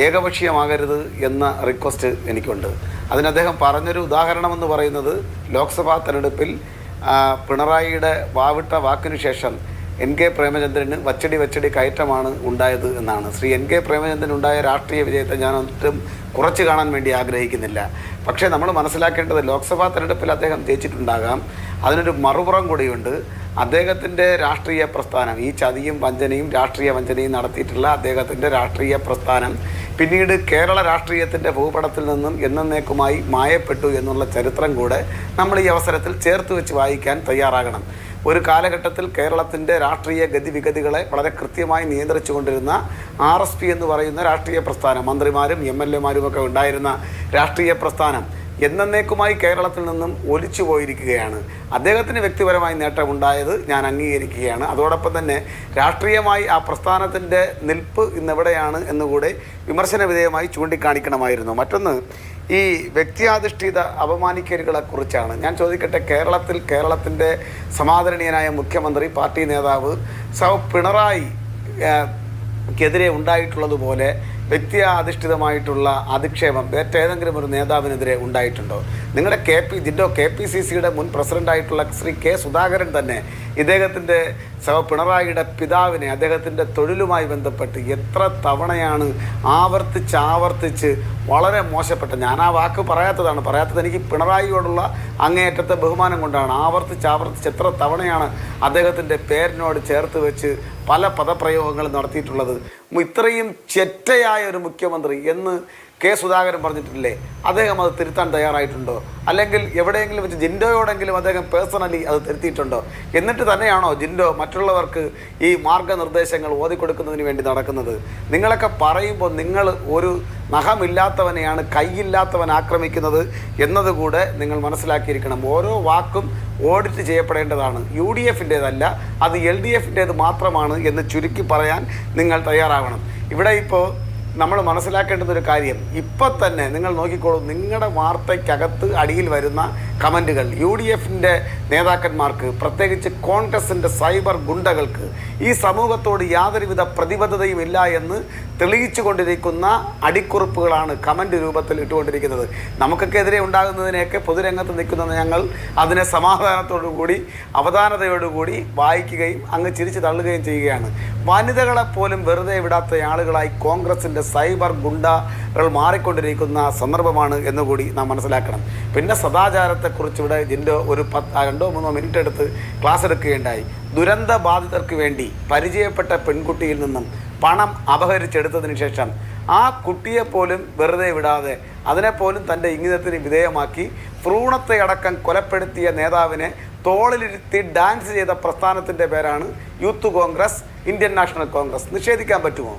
ഏകപക്ഷീയമാകരുത് എന്ന റിക്വസ്റ്റ് എനിക്കുണ്ട്. അതിന് അദ്ദേഹം പറഞ്ഞൊരു ഉദാഹരണമെന്ന് പറയുന്നത് ലോക്സഭാ തെരഞ്ഞെടുപ്പിൽ പിണറായിയുടെ വാവിട്ട വാക്കിനു ശേഷം NK പ്രേമചന്ദ്രന് വച്ചടി കയറ്റമാണ് ഉണ്ടായത് എന്നാണ്. ശ്രീ NK പ്രേമചന്ദ്രൻ ഉണ്ടായ രാഷ്ട്രീയ വിജയത്തെ ഞാൻ ഒട്ടും കുറച്ച് കാണാൻ വേണ്ടി ആഗ്രഹിക്കുന്നില്ല. പക്ഷേ നമ്മൾ മനസ്സിലാക്കേണ്ടത് ലോക്സഭാ തെരഞ്ഞെടുപ്പിൽ അദ്ദേഹം ജയിച്ചിട്ടുണ്ടാകാം. അതിനൊരു മറുപുറം കൂടിയുണ്ട്. അദ്ദേഹത്തിൻ്റെ രാഷ്ട്രീയ പ്രസ്ഥാനം, ഈ ചതിയും വഞ്ചനയും രാഷ്ട്രീയ വഞ്ചനയും നടത്തിയിട്ടുള്ള അദ്ദേഹത്തിൻ്റെ രാഷ്ട്രീയ പ്രസ്ഥാനം പിന്നീട് കേരള രാഷ്ട്രീയത്തിൻ്റെ ഭൂപടത്തിൽ നിന്നും എന്നേക്കുമായി മായപ്പെട്ടു എന്നുള്ള ചരിത്രം കൂടെ നമ്മൾ ഈ അവസരത്തിൽ ചേർത്ത് വെച്ച് വായിക്കാൻ തയ്യാറാകണം. ഒരു കാലഘട്ടത്തിൽ കേരളത്തിൻ്റെ രാഷ്ട്രീയ ഗതിവിഗതികളെ വളരെ കൃത്യമായി നിയന്ത്രിച്ചു കൊണ്ടിരുന്ന RSP എന്ന് പറയുന്ന രാഷ്ട്രീയ പ്രസ്ഥാനം, മന്ത്രിമാരും MLA ഒക്കെ ഉണ്ടായിരുന്ന രാഷ്ട്രീയ പ്രസ്ഥാനം എന്നേക്കുമായി കേരളത്തിൽ നിന്നും ഒലിച്ചു പോയിരിക്കുകയാണ്. അദ്ദേഹത്തിന് വ്യക്തിപരമായി നേട്ടമുണ്ടായത് ഞാൻ അംഗീകരിക്കുകയാണ്. അതോടൊപ്പം തന്നെ രാഷ്ട്രീയമായി ആ പ്രസ്ഥാനത്തിൻ്റെ നിൽപ്പ് ഇന്നെവിടെയാണ് എന്നുകൂടെ വിമർശന വിധേയമായി ചൂണ്ടിക്കാണിക്കണമായിരുന്നു. മറ്റൊന്ന്, ഈ വ്യക്തിയാധിഷ്ഠിത അപമാനിക്കലുകളെക്കുറിച്ചാണ് ഞാൻ ചോദിക്കട്ടെ. കേരളത്തിൻ്റെ സമാദരണീയനായ മുഖ്യമന്ത്രി, പാർട്ടി നേതാവ് പിണറായി ക്കെതിരെ ഉണ്ടായിട്ടുള്ളതുപോലെ വ്യക്തിയാധിഷ്ഠിതമായിട്ടുള്ള അധിക്ഷേപം മറ്റേതെങ്കിലും ഒരു നേതാവിനെതിരെ ഉണ്ടായിട്ടുണ്ടോ? നിങ്ങളുടെ KPCCയുടെ മുൻ പ്രസിഡൻ്റായിട്ടുള്ള ശ്രീ K സുധാകരൻ തന്നെ ഇദ്ദേഹത്തിൻ്റെ പിണറായിയുടെ പിതാവിനെ അദ്ദേഹത്തിൻ്റെ തൊഴിലുമായി ബന്ധപ്പെട്ട് എത്ര തവണയാണ് ആവർത്തിച്ച് വളരെ മോശപ്പെട്ട, ഞാൻ ആ വാക്ക് പറയാത്തത് എനിക്ക് പിണറായിയോടുള്ള അങ്ങേയറ്റത്തെ ബഹുമാനം കൊണ്ടാണ്. ആവർത്തിച്ച് എത്ര തവണയാണ് അദ്ദേഹത്തിൻ്റെ പേരിനോട് ചേർത്ത് വെച്ച് പല പദപ്രയോഗങ്ങളും നടത്തിയിട്ടുള്ളത്. ഇത്രയും ചെറ്റയായ ഒരു മുഖ്യമന്ത്രി എന്ന് K സുധാകരൻ പറഞ്ഞിട്ടില്ലേ? അദ്ദേഹം അത് തിരുത്താൻ തയ്യാറായിട്ടുണ്ടോ? അല്ലെങ്കിൽ എവിടെയെങ്കിലും വെച്ച് ജിൻഡോയോടെങ്കിലും അദ്ദേഹം പേഴ്സണലി അത് തിരുത്തിയിട്ടുണ്ടോ? എന്നിട്ട് തന്നെയാണോ ജിൻഡോ മറ്റുള്ളവർക്ക് ഈ മാർഗനിർദ്ദേശങ്ങൾ ഓതിക്കൊടുക്കുന്നതിന് വേണ്ടി നടക്കുന്നത്? നിങ്ങളൊക്കെ പറയുമ്പോൾ നിങ്ങൾ ഒരു നഖമില്ലാത്തവനെയാണ് കൈയില്ലാത്തവൻ ആക്രമിക്കുന്നത് എന്നതുകൂടെ നിങ്ങൾ മനസ്സിലാക്കിയിരിക്കണം. ഓരോ വാക്കും ഓഡിറ്റ് ചെയ്യപ്പെടേണ്ടതാണ്. UDFൻ്റേതല്ല, അത് LDFൻ്റേത് മാത്രമാണ് എന്ന് ചുരുക്കി പറയാൻ നിങ്ങൾ തയ്യാറാവണം. ഇവിടെ ഇപ്പോൾ നമ്മൾ മനസ്സിലാക്കേണ്ടുന്നൊരു കാര്യം, ഇപ്പം തന്നെ നിങ്ങൾ നോക്കിക്കോളൂ, നിങ്ങളുടെ വാർത്തയ്ക്കകത്ത് അടിയിൽ വരുന്ന കമൻറ്റുകൾ UDFൻ്റെ നേതാക്കന്മാർക്ക്, പ്രത്യേകിച്ച് കോൺഗ്രസിൻ്റെ സൈബർ ഗുണ്ടകൾക്ക് ഈ സമൂഹത്തോട് യാതൊരുവിധ പ്രതിബദ്ധതയും ഇല്ല എന്ന് തെളിയിച്ചു കൊണ്ടിരിക്കുന്ന അടിക്കുറിപ്പുകളാണ് കമൻറ്റ് രൂപത്തിൽ ഇട്ടുകൊണ്ടിരിക്കുന്നത്. നമുക്കൊക്കെതിരെ ഉണ്ടാകുന്നതിനെയൊക്കെ പൊതുരംഗത്ത് നിൽക്കുന്ന ഞങ്ങൾ അതിനെ സമാധാനത്തോടുകൂടി അവധാനതയോടുകൂടി വായിക്കുകയും അങ്ങ് ചിരിച്ചു തള്ളുകയും ചെയ്യുകയാണ്. വനിതകളെപ്പോലും വെറുതെ വിടാത്ത ആളുകളായി കോൺഗ്രസിൻ്റെ സൈബർ ഗുണ്ടകൾ മാറിക്കൊണ്ടിരിക്കുന്ന സന്ദർഭമാണ് എന്നുകൂടി നാം മനസ്സിലാക്കണം. പിന്നെ സദാചാരത്തെക്കുറിച്ച് ഇവിടെ ജിൻഡോ ഒരു 2-3 മിനിറ്റ് എടുത്ത് ക്ലാസ് എടുക്കുകയുണ്ടായി. ദുരന്ത ബാധിതർക്ക് വേണ്ടി പരിചയപ്പെട്ട പെൺകുട്ടിയിൽ നിന്നും പണം അപഹരിച്ചെടുത്തതിന് ശേഷം ആ കുട്ടിയെപ്പോലും വെറുതെ വിടാതെ അതിനെപ്പോലും തൻ്റെ ഇംഗിതത്തിന് വിധേയമാക്കി ഭ്രൂണത്തെ അടക്കം കൊലപ്പെടുത്തിയ നേതാവിനെ തോളിലിരുത്തി ഡാൻസ് ചെയ്ത പ്രസ്ഥാനത്തിൻ്റെ പേരാണ് youth Congress, Indian national Congress. നിഷേധിക്കാൻ പറ്റുമോ?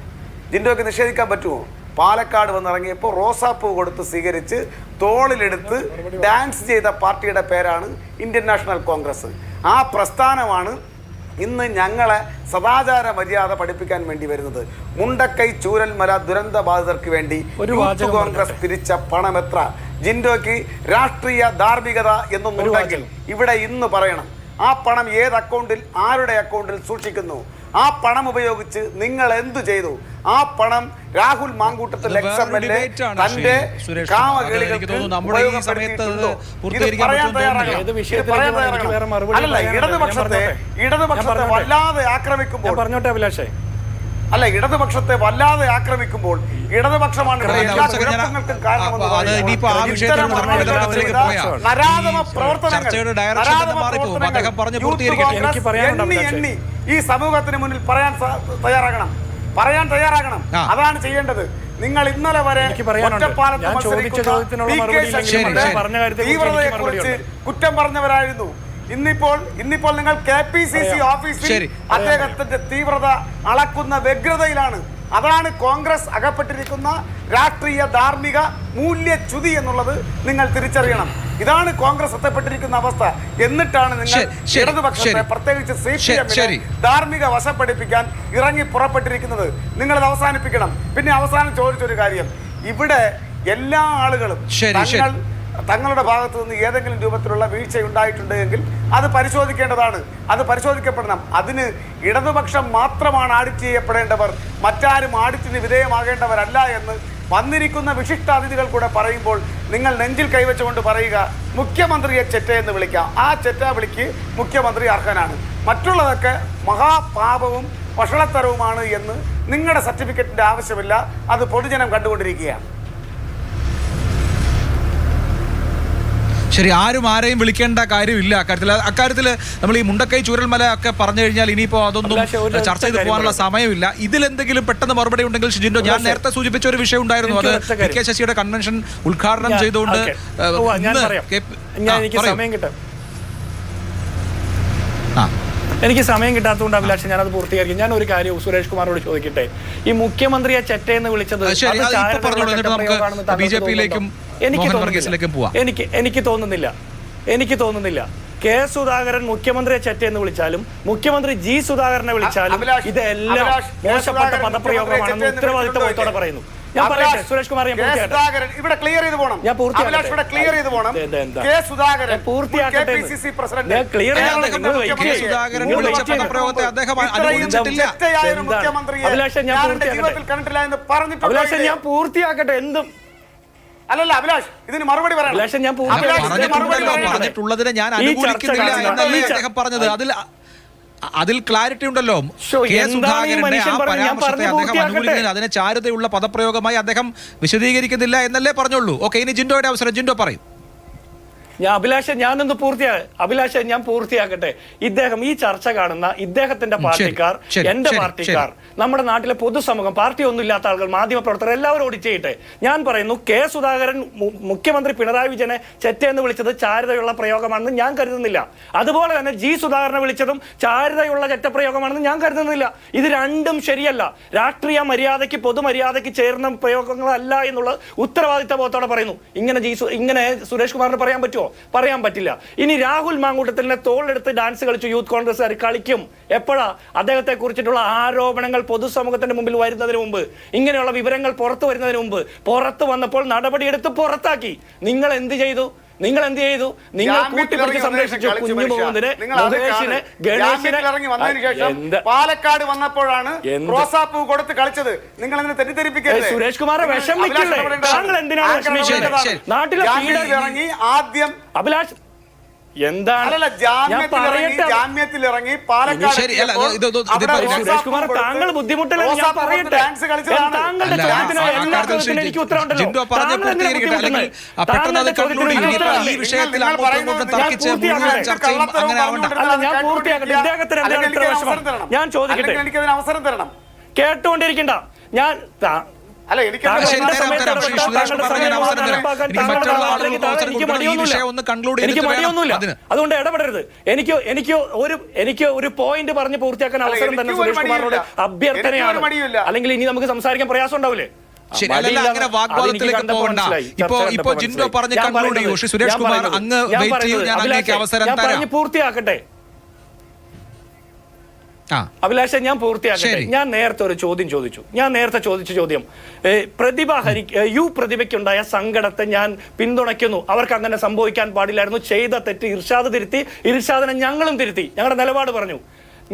ജിൻഡോയ്ക്ക് നിഷേധിക്കാൻ പറ്റുമോ? പാലക്കാട് വന്നിറങ്ങിയപ്പോൾ റോസാപ്പൂ കൊടുത്ത് സ്വീകരിച്ച് തോളിലെടുത്ത് ഡാൻസ് ചെയ്ത പാർട്ടിയുടെ പേരാണ് ഇന്ത്യൻ നാഷണൽ കോൺഗ്രസ്. ആ പ്രസ്ഥാനമാണ് ഇന്ന് ഞങ്ങളെ സദാചാര മര്യാദ പഠിപ്പിക്കാൻ വേണ്ടി വരുന്നത്. മുണ്ടക്കൈ ചൂരൽമല ദുരന്ത ബാധിതർക്ക് വേണ്ടി യൂത്ത് കോൺഗ്രസ് പിരിച്ച പണം എത്ര? ജിൻഡോയ്ക്ക് രാഷ്ട്രീയ ധാർമ്മികത എന്നൊന്നുണ്ടെങ്കിൽ ഇവിടെ ഇന്ന് പറയണം. ആ പണം ഏത് അക്കൗണ്ടിൽ, ആരുടെ അക്കൗണ്ടിൽ സൂക്ഷിക്കുന്നു? ആ പണം ഉപയോഗിച്ച് നിങ്ങൾ എന്തു ചെയ്തു? ആ പണം രാഹുൽ മാങ്കൂട്ടത്തിൽ തന്റെ കാമകളികൾക്ക് ഇടതുപക്ഷത്തെ വല്ലാതെ ആക്രമിക്കുമ്പോൾ ഇടതുപക്ഷമാണ് എണ്ണി ഈ സമൂഹത്തിന് മുന്നിൽ പറയാൻ തയ്യാറാകണം. അതാണ് ചെയ്യേണ്ടത്. നിങ്ങൾ ഇന്നലെ വരെ തീവ്രതയെക്കുറിച്ച് കുറ്റം പറഞ്ഞവരായിരുന്നു. ഇന്നിപ്പോൾ നിങ്ങൾ KPCC ഓഫീസിൽ അദ്ദേഹത്തിന്റെ തീവ്രത അളക്കുന്ന വ്യഗ്രതയിലാണ്. അതാണ് കോൺഗ്രസ് അകപ്പെട്ടിരിക്കുന്ന രാഷ്ട്രീയ ധാർമ്മിക മൂല്യച്യുതി എന്നുള്ളത് നിങ്ങൾ തിരിച്ചറിയണം. ഇതാണ് കോൺഗ്രസ് എത്തപ്പെട്ടിരിക്കുന്ന അവസ്ഥ. എന്നിട്ടാണ് നിങ്ങൾ ഇടതുപക്ഷത്തെ, പ്രത്യേകിച്ച് CPM ധാർമ്മിക വശപ്പടിപ്പിക്കാൻ ഇറങ്ങി പുറപ്പെട്ടിരിക്കുന്നത്. നിങ്ങളത് അവസാനിപ്പിക്കണം. പിന്നെ അവസാനം ചോദിച്ചൊരു കാര്യം, ഇവിടെ എല്ലാ ആളുകളും തങ്ങളുടെ ഭാഗത്തു നിന്ന് ഏതെങ്കിലും രൂപത്തിലുള്ള വീഴ്ച ഉണ്ടായിട്ടുണ്ടെങ്കിൽ അത് പരിശോധിക്കേണ്ടതാണ്, അത് പരിശോധിക്കപ്പെടണം. അതിന് ഇടതുപക്ഷം മാത്രമാണ് ആഡിറ്റ് ചെയ്യപ്പെടേണ്ടവർ, മറ്റാരും ആഡിറ്റിന് വിധേയമാകേണ്ടവരല്ല എന്ന് വന്നിരിക്കുന്ന വിശിഷ്ടാതിഥികൾ കൂടെ പറയുമ്പോൾ നിങ്ങൾ നെഞ്ചിൽ കൈവച്ചുകൊണ്ട് പറയുക മുഖ്യമന്ത്രിയെ ചെറ്റ എന്ന് വിളിക്കാം. ആ ചെറ്റ വിളിക്ക് മുഖ്യമന്ത്രി അർഹനാണ്. മറ്റുള്ളതൊക്കെ മഹാപാപവും വഷളത്തരവുമാണ് എന്ന് നിങ്ങളുടെ സർട്ടിഫിക്കറ്റിൻ്റെ ആവശ്യമില്ല. അത് പൊതുജനം കണ്ടുകൊണ്ടിരിക്കുകയാണ്. ശരി, ആരും ആരെയും വിളിക്കേണ്ട കാര്യമില്ല അക്കാര്യത്തിൽ നമ്മൾ ഈ മുണ്ടക്കൈ ചൂരൽമല ഒക്കെ പറഞ്ഞു കഴിഞ്ഞാൽ ഇനിയിപ്പോൾ അതൊന്നും ചർച്ച ചെയ്ത് പോകാനുള്ള സമയമില്ല. ഇതിലെന്തെങ്കിലും പെട്ടെന്ന് മറുപടി ഉണ്ടെങ്കിൽ ഷിജിൻഡോ, ഞാൻ നേരത്തെ സൂചിപ്പിച്ച ഒരു വിഷയം ഉണ്ടായിരുന്നു, അത് കെ ശശിയുടെ കൺവെൻഷൻ ഉദ്ഘാടനം ചെയ്തുകൊണ്ട് എനിക്ക് സമയം കിട്ടാത്തതുകൊണ്ട് അഭിലാഷ് ഞാനത് പൂർത്തീകരിക്കും. ഞാൻ ഒരു കാര്യം സുരേഷ് കുമാറിനോട് ചോദിക്കട്ടെ. ഈ മുഖ്യമന്ത്രിയെ ചെറ്റയെന്ന് വിളിച്ചത് എനിക്ക് തോന്നുന്നില്ല കെ സുധാകരൻ മുഖ്യമന്ത്രിയെ ചെറ്റയെന്ന് വിളിച്ചാലും മുഖ്യമന്ത്രി ജി സുധാകരനെ വിളിച്ചാലും ഇതെല്ലാം മോശപ്പെട്ട പദപ്രയോഗമാണെന്ന് ഉത്തരവാദിത്തത്തോടെ പറയുന്നു. ഞാൻ പറയട്ടെ സുരേഷ് കുമാർ, ഇവിടെ ക്ലിയർ ചെയ്ത് പോകണം. ഞാൻ പൂർത്തിയാക്കട്ടെ. എന്തും അല്ലല്ല അഭിലാഷ്, ഇതിന് മറുപടി പറഞ്ഞിട്ടുള്ളതിനെ ഞാൻ അനുകൂലിക്കുന്നില്ല എന്നല്ലേ അദ്ദേഹം പറഞ്ഞത്. അതിൽ ക്ലാരിറ്റി ഉണ്ടല്ലോ. കെ സുധാകരന്റെ ആ പരാമർശത്തെ അദ്ദേഹം അനുകൂലിക്കുന്നില്ല, അതിനെ ചാരുതയുള്ള പദപ്രയോഗമായി അദ്ദേഹം വിശദീകരിക്കുന്നില്ല എന്നല്ലേ പറഞ്ഞുള്ളൂ. ഓക്കെ, ഇനി ജിൻഡോയുടെ അവസരം. ജിൻഡോ പറയും. ഞാൻ പൂർത്തിയാക്കട്ടെ. ഇദ്ദേഹം ഈ ചർച്ച കാണുന്ന ഇദ്ദേഹത്തിന്റെ പാർട്ടിക്കാർ, എന്റെ പാർട്ടിക്കാർ, നമ്മുടെ നാട്ടിലെ പൊതുസമൂഹം, പാർട്ടി ഒന്നും ഇല്ലാത്ത ആളുകൾ, മാധ്യമപ്രവർത്തകർ എല്ലാവരും ഓഡിറ്റ് ചെയ്യട്ടെ. ഞാൻ പറയുന്നു, കെ സുധാകരൻ മുഖ്യമന്ത്രി പിണറായി വിജയനെ ചെറ്റയെന്ന് വിളിച്ചത് ചാരുതയുള്ള പ്രയോഗമാണെന്ന് ഞാൻ കരുതുന്നില്ല. അതുപോലെ തന്നെ ജി സുധാകരനെ വിളിച്ചതും ചാരുതയുള്ള ചെറ്റപ്രയോഗമാണെന്ന് ഞാൻ കരുതുന്നില്ല. ഇത് രണ്ടും ശരിയല്ല. രാഷ്ട്രീയ മര്യാദയ്ക്ക് പൊതുമര്യാദയ്ക്ക് ചേർന്ന പ്രയോഗങ്ങളല്ല എന്നുള്ളത് ഉത്തരവാദിത്ത ബോധത്തോടെ പറയുന്നു. ഇങ്ങനെ സുരേഷ് കുമാറിന് പറയാൻ പറ്റുമോ? പറയാൻ പറ്റില്ല. ഇനി രാഹുൽ മാങ്കൂട്ടത്തിനെ തോളെടുത്ത് ഡാൻസ് കളിച്ചു യൂത്ത് കോൺഗ്രസ്സുകാർ കളിക്കും. എപ്പോഴാ? അദ്ദേഹത്തെ കുറിച്ചിട്ടുള്ള ആരോപണങ്ങൾ പൊതുസമൂഹത്തിന്റെ മുമ്പിൽ വരുന്നതിന് മുമ്പ്, ഇങ്ങനെയുള്ള വിവരങ്ങൾ പുറത്തു വരുന്നതിന് മുമ്പ്, പുറത്തു വന്നപ്പോൾ നടപടിയെടുത്ത് പുറത്താക്കി. നിങ്ങൾ എന്ത് ചെയ്തു? നിങ്ങൾ കൂട്ടിപ്പിടിച്ച് സംരക്ഷിച്ചു കുഞ്ഞു മുഹമ്മദിനെ, മുകേഷിനെ, ഗണേഷിനെ. പാലക്കാട് വന്നപ്പോഴാണ് റോസാപ്പൂ കൊടുത്ത് കളിച്ചത്. നിങ്ങൾ അതിനെ തെറ്റിദ്ധരിപ്പിക്കരുത്. സുരേഷ് കുമാറെ വിഷമിക്കില്ലേ? താങ്കൾ എന്തിനാണ് വിഷമിക്കുന്നത്? നാട്ടിലെ ഇറങ്ങി ആദ്യം അഭിലാഷ് എന്താണ് ജാമ്യത്തിലിറങ്ങി പാലക്കാട് സുരേഷ് കുമാർ, താങ്കൾ ബുദ്ധിമുട്ടില്ലെന്ന് ഞാൻ പറയട്ടെ. എനിക്ക് ഉത്തരവുണ്ടല്ലോ. ഞാൻ പൂർത്തിയാക്കട്ടെ. ഇദ്ദേഹത്തിന് എന്താണ് ഇത്ര വിഷമം? ഞാൻ ചോദിക്കട്ടെ. അവസരം തരണം. കേട്ടുകൊണ്ടിരിക്കണ്ട. ഞാൻ എനിക്ക് മടിയൊന്നുമില്ല. അതുകൊണ്ട് ഇടപെടരുത്. എനിക്ക് ഒരു പോയിന്റ് പറഞ്ഞ് പൂർത്തിയാക്കാൻ അവസരം തന്നെ സുരേഷ് കുമാറിനോട് അഭ്യർത്ഥനയാണ്. അല്ലെങ്കിൽ ഇനി നമുക്ക് സംസാരിക്കാൻ പ്രയാസം ഉണ്ടാവില്ലേ? പൂർത്തിയാക്കട്ടെ അഭിലാഷ, ഞാൻ പൂർത്തിയാക്കട്ടെ. ഞാൻ നേരത്തെ ഒരു ചോദ്യം ചോദിച്ചു. ചോദിച്ച ചോദ്യം, പ്രതിഭയ്ക്കുണ്ടായ സങ്കടത്തെ ഞാൻ പിന്തുണയ്ക്കുന്നു. അവർക്ക് അങ്ങനെ സംഭവിക്കാൻ പാടില്ലായിരുന്നു. ചെയ്ത തെറ്റ് ഇർഷാദ് തിരുത്തി, ഇർഷാദിനെ ഞങ്ങളും തിരുത്തി, ഞങ്ങളുടെ നിലപാട് പറഞ്ഞു.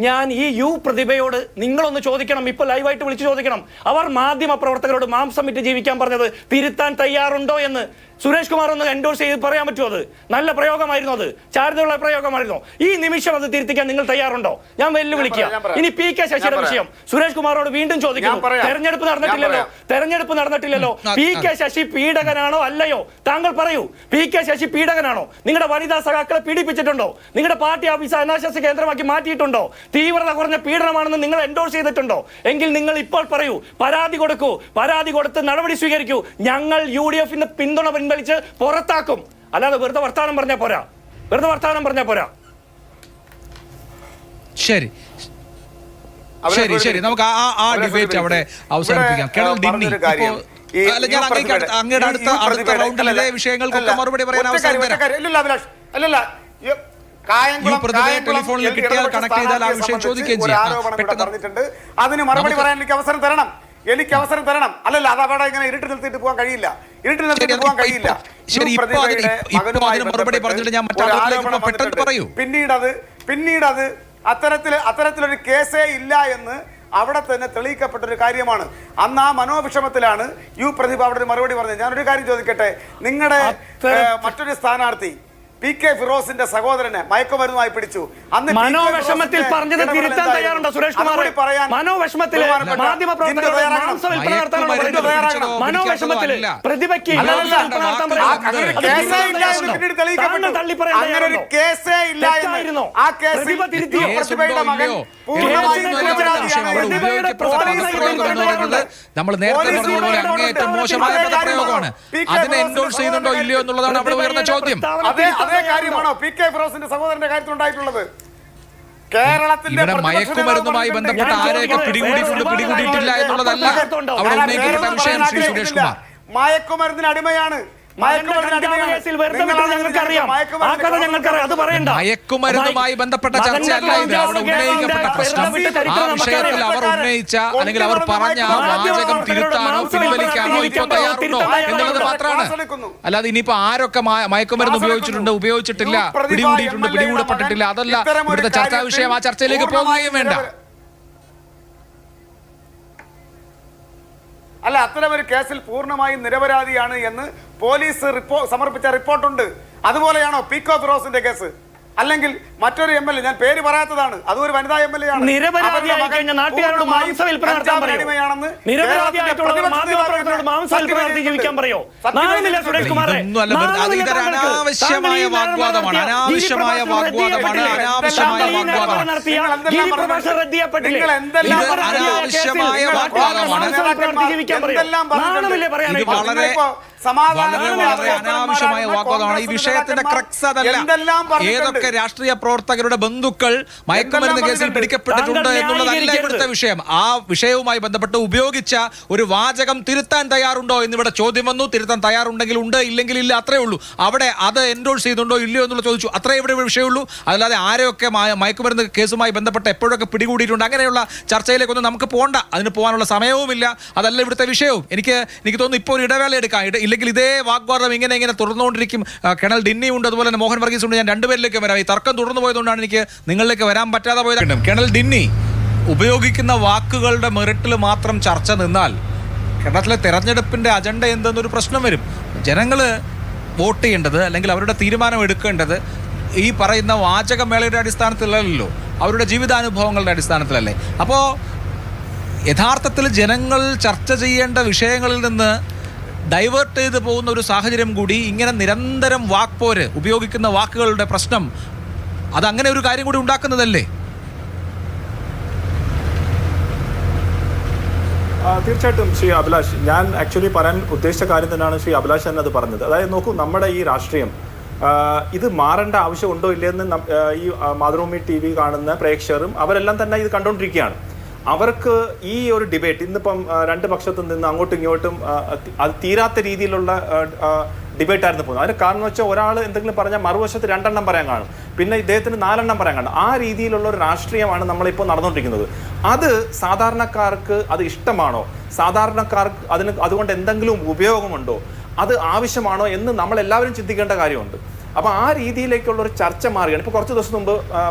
ഞാൻ ഈ പ്രതിഭയോട് നിങ്ങളൊന്ന് ചോദിക്കണം, ഇപ്പൊ ലൈവായിട്ട് വിളിച്ചു ചോദിക്കണം. അവർ മാധ്യമ പ്രവർത്തകരോട് മാംസം വിറ്റ് ജീവിക്കാൻ പറഞ്ഞത് തിരുത്താൻ തയ്യാറുണ്ടോ എന്ന് സുരേഷ് കുമാർ ഒന്ന് എൻഡോഴ്സ് ചെയ്ത് പറയാൻ പറ്റുമോ? അത് നല്ല പ്രയോഗമായിരുന്നു, അത് ചാരിതയുള്ള പ്രയോഗമായിരുന്നു. ഈ നിമിഷം അത് തിരുത്തിക്കാൻ നിങ്ങൾ തയ്യാറുണ്ടോ? ഞാൻ വെല്ലുവിളിക്കുക. ഇനി പി കെ ശശിയുടെ വിഷയം സുരേഷ് കുമാറോട് വീണ്ടും ചോദിക്കുന്നു. തെരഞ്ഞെടുപ്പ് നടന്നിട്ടില്ലല്ലോ. പി കെ ശശി പീഡകനാണോ അല്ലയോ? താങ്കൾ പറയൂ. പി കെ ശശി പീഡകനാണോ? നിങ്ങളുടെ വനിതാ സഖാക്കളെ പീഡിപ്പിച്ചിട്ടുണ്ടോ? നിങ്ങളുടെ പാർട്ടി ഓഫീസ് അനാശാസ്യ കേന്ദ്രമാക്കി മാറ്റിയിട്ടുണ്ടോ? തീവ്രത കുറഞ്ഞ പീഡനമാണെന്ന് നിങ്ങൾ എൻഡോഴ്സ് ചെയ്തിട്ടുണ്ടോ? എങ്കിൽ നിങ്ങൾ ഇപ്പോൾ പറയൂ, പരാതി കൊടുക്കൂ. പരാതി കൊടുത്ത് നടപടി സ്വീകരിക്കൂ. ഞങ്ങൾ UDF പിന്തുണ പിൻവലിച്ച് പുറത്താക്കും. അല്ലാതെ വെറുതെ വർത്താനം പറഞ്ഞാൽ പോരാ. ശരി, നമുക്ക് ആ ഡിബേറ്റ് അവിടെ അവസാനിപ്പിക്കാം. അടുത്ത റൗണ്ടിൽ ഇതേ വിഷയങ്ങൾക്കൊക്കെ മറുപടി പറയാൻ അവസരം തരാം. ടെലിഫോണിൽ കിട്ടിയാൽ കണക്ട് ചെയ്താൽ ആ വിഷയം ചോദിക്കുകയും പറഞ്ഞിട്ടുണ്ട്. അതിന് മറുപടി പറയാൻ എനിക്ക് അവസരം തരണം. അല്ലല്ല, അത് അവിടെ ഇങ്ങനെ ഇരുട്ട് നിർത്തിയിട്ട് പോകാൻ കഴിയില്ല. പിന്നീട് അത് അത്തരത്തിലൊരു കേസേ ഇല്ല എന്ന് അവിടെ തന്നെ തെളിയിക്കപ്പെട്ടൊരു കാര്യമാണ്. അന്ന് ആ മനോവിഷമത്തിലാണ് പ്രതിഭ അവിടെ ഒരു മറുപടി പറഞ്ഞത്. ഞാനൊരു കാര്യം ചോദിക്കട്ടെ, നിങ്ങളുടെ മറ്റൊരു സ്ഥാനാർത്ഥി PK ഫിറോസിന്റെ സഹോദരനെ മയക്കുമരുന്നുമായി പിടിച്ചു. അന്ന് മനോവിഷമത്തിൽ പറഞ്ഞത് തിരുത്താൻ തയ്യാറുണ്ടോ സുരേഷ് കുമാർ? മനോവിഷമത്തിൽ മനോവിഷമത്തിൽ പ്രതിഭയ്ക്ക് നമ്മൾ നേരത്തെ പറഞ്ഞതുപോലെ അങ്ങേയറ്റം മോശമായ പദപ്രയോഗമാണ്. അതിനെ എൻഡോഴ്സ് ചെയ്യുന്നുണ്ടോ ഇല്ലയോ എന്നുള്ളതാണ് അവിടെ ഉയർന്ന ചോദ്യം. അതേ കാര്യമാണോ PK ഫിറോസിന്റെ സഹോദരന്റെ കാര്യത്തിൽ ഉണ്ടായിട്ടുള്ളത്? കേരളത്തിന്റെ മയക്കുമരുന്നുമായി ബന്ധപ്പെട്ട ആരെയൊക്കെ പിടികൂടിയിട്ടുണ്ട് പിടികൂടിയിട്ടില്ല എന്നുള്ളതല്ല അവിടെ ഉന്നയിക്കപ്പെട്ട വിഷയം. ശ്രീ സുരേഷ് കുമാർ, മയക്കുമരുന്നിന് അടിമയാണ്. മയക്കുമരുന്നുമായി ബന്ധപ്പെട്ട ചർച്ചയല്ല ഇത്. അവിടെ ഉന്നയിക്കപ്പെട്ട പ്രശ്നം, ആ വിഷയത്തിൽ അവർ ഉന്നയിച്ച അല്ലെങ്കിൽ അവർ പറഞ്ഞ ആ വാചകം തിരുത്താനോ പിൻവലിക്കാനോ ഇപ്പൊ തയ്യാറുണ്ടോ എന്നുള്ളത് മാത്രമാണ്. അല്ലാതെ ഇനിയിപ്പോ ആരൊക്കെ മയക്കുമരുന്ന് ഉപയോഗിച്ചിട്ടുണ്ട്, ഉപയോഗിച്ചിട്ടില്ല, പിടികൂടിയിട്ടുണ്ട്, പിടികൂടപ്പെട്ടിട്ടില്ല, അതല്ല ഇവിടുത്തെ ചർച്ചാ വിഷയം. ആ ചർച്ചയിലേക്ക് പോകുകയും വേണ്ട. അല്ല, അത്തരമൊരു കേസിൽ പൂർണ്ണമായും നിരപരാധിയാണ് എന്ന് പോലീസ് സമർപ്പിച്ച റിപ്പോർട്ടുണ്ട്. അതുപോലെയാണോ PK ഫിറോസിന്റെ കേസ്? അല്ലെങ്കിൽ മറ്റൊരു MLA, ഞാൻ പേര് പറയാത്തതാണ്, അതും ഒരു വനിതാ MLA ആണ്, നിരപരാധിയായി കഴിഞ്ഞ നാട്ടുകാരോട് മാംസ വിൽപ്പന നടത്താൻ പറയോ? നിരപരാധിയായിട്ടുള്ള മാധ്യമപ്രവർത്തകരോട് മാംസ വിൽപ്പന നടത്തി ജീവിക്കാൻ പറയോ? നാളെ സുരേഷ് കുമാറെ, അനാവശ്യമായ വാഗ്വാദമാണ്, അനാവശ്യമായ വാഗ്വാദമാണ്, അനാവശ്യമായ വാഗ്വാദമാണ്, അനാവശ്യമായ വാഗ്വാദമാണ്. ഇത് വളരെ വളരെ അനാവശ്യമായ വാഗ്വാദമാണ്. ഈ വിഷയത്തിന്റെ ക്രക്സ് അതല്ല. ഏതൊക്കെ രാഷ്ട്രീയ പ്രവർത്തകരുടെ ബന്ധുക്കൾ മയക്കുമരുന്ന് കേസിൽ പിടിക്കപ്പെട്ടിട്ടുണ്ട് എന്നുള്ളതല്ല ഇവിടുത്തെ വിഷയം. ആ വിഷയവുമായി ബന്ധപ്പെട്ട് ഉപയോഗിച്ച ഒരു വാചകം തിരുത്താൻ തയ്യാറുണ്ടോ എന്നിവിടെ ചോദ്യം വന്നു. തിരുത്താൻ തയ്യാറുണ്ടെങ്കിൽ ഉണ്ട്, ഇല്ലെങ്കിൽ ഇല്ല, അത്രേ ഉള്ളൂ. അവിടെ അത് എൻഡോഴ്സ് ചെയ്തുണ്ടോ ഇല്ലയോ എന്നുള്ള ചോദിച്ചു, അത്രേ ഇവിടെ വിഷയമുള്ളൂ. അതല്ലാതെ ആരെയൊക്കെ മയക്കുമരുന്ന് കേസുമായി ബന്ധപ്പെട്ട് എപ്പോഴൊക്കെ പിടികൂടിയിട്ടുണ്ട് അങ്ങനെയുള്ള ചർച്ചയിലേക്കൊന്നും നമുക്ക് പോകണ്ട. അതിന് പോകാനുള്ള സമയവുമില്ല. അതല്ല ഇവിടുത്തെ വിഷയവും. എനിക്ക് തോന്നുന്നു ഇപ്പോൾ ഒരു ഇടവേള എടുക്കാം. ഇല്ലെങ്കിൽ ഇതേ വാഗ്വാദം ഇങ്ങനെ തുറന്നുകൊണ്ടിരിക്കും. കേണൽ ഡിന്നി ഉണ്ട്, അതുപോലെ തന്നെ മോഹൻ വർഗീസ് ഉണ്ട്. ഞാൻ രണ്ടുപേരിലേക്ക് വരാം. ഈ തർക്കം തുടർന്നു പോയതുകൊണ്ടാണ് എനിക്ക് നിങ്ങളിലേക്ക് വരാൻ പറ്റാതെ പോയത്. കേണൽ ഡിന്നി, ഉപയോഗിക്കുന്ന വാക്കുകളുടെ മെറിറ്റിൽ മാത്രം ചർച്ച നിന്നാൽ കേരളത്തിലെ തെരഞ്ഞെടുപ്പിന്റെ അജണ്ട എന്തെന്നൊരു പ്രശ്നം വരും. ജനങ്ങൾ വോട്ട് ചെയ്യേണ്ടത് അല്ലെങ്കിൽ അവരുടെ തീരുമാനം എടുക്കേണ്ടത് ഈ പറയുന്ന വാചകമേളയുടെ അടിസ്ഥാനത്തിലല്ലോ, അവരുടെ ജീവിതാനുഭവങ്ങളുടെ അടിസ്ഥാനത്തിലല്ലേ. അപ്പോൾ യഥാർത്ഥത്തിൽ ജനങ്ങൾ ചർച്ച ചെയ്യേണ്ട വിഷയങ്ങളിൽ നിന്ന് ഡൈവേർട്ട് ചെയ്ത് പോകുന്ന ഒരു സാഹചര്യം കൂടി ഇങ്ങനെ നിരന്തരം വാക്പോര്, ഉപയോഗിക്കുന്ന വാക്കുകളുടെ പ്രശ്നം, അതങ്ങനെ ഒരു കാര്യം കൂടി ഉണ്ടാക്കുന്നതല്ലേ? തീർച്ചയായിട്ടും ശ്രീ അഭിലാഷ്, ഞാൻ ആക്ച്വലി പറയാൻ ഉദ്ദേശിച്ച കാര്യം തന്നെയാണ് ശ്രീ അഭിലാഷ് തന്നെ അത് പറഞ്ഞത്. അതായത് നോക്കൂ, നമ്മുടെ ഈ രാഷ്ട്രീയം ഇത് മാറേണ്ട ആവശ്യമുണ്ടോ ഇല്ലയെന്ന് ഈ മാതൃഭൂമി TV കാണുന്ന പ്രേക്ഷകരും അവരെല്ലാം തന്നെ ഇത് കണ്ടുകൊണ്ടിരിക്കുകയാണ്. അവർക്ക് ഈ ഒരു ഡിബേറ്റ് ഇന്നിപ്പം രണ്ട് പക്ഷത്തു നിന്ന് അങ്ങോട്ടും ഇങ്ങോട്ടും അത് തീരാത്ത രീതിയിലുള്ള ഡിബേറ്റായിരുന്നു പോകുന്നത്. അതിന് കാരണം എന്ന് വെച്ചാൽ ഒരാൾ എന്തെങ്കിലും പറഞ്ഞാൽ മറുവശത്ത് 2 എണ്ണം പറയാൻ കാണും, പിന്നെ ഇദ്ദേഹത്തിന് 4 എണ്ണം പറയാൻ കാണും. ആ രീതിയിലുള്ള ഒരു രാഷ്ട്രീയമാണ് നമ്മളിപ്പോൾ നടന്നുകൊണ്ടിരിക്കുന്നത്. അത് സാധാരണക്കാർക്ക് അത് ഇഷ്ടമാണോ? സാധാരണക്കാർക്ക് അതുകൊണ്ട് എന്തെങ്കിലും ഉപയോഗമുണ്ടോ? അത് ആവശ്യമാണോ എന്ന് നമ്മളെല്ലാവരും ചിന്തിക്കേണ്ട കാര്യമുണ്ട്. അപ്പോൾ ആ രീതിയിലേക്കുള്ളൊരു ചർച്ച മാറുകയാണ്. ഇപ്പോൾ കുറച്ച് ദിവസം മുമ്പ്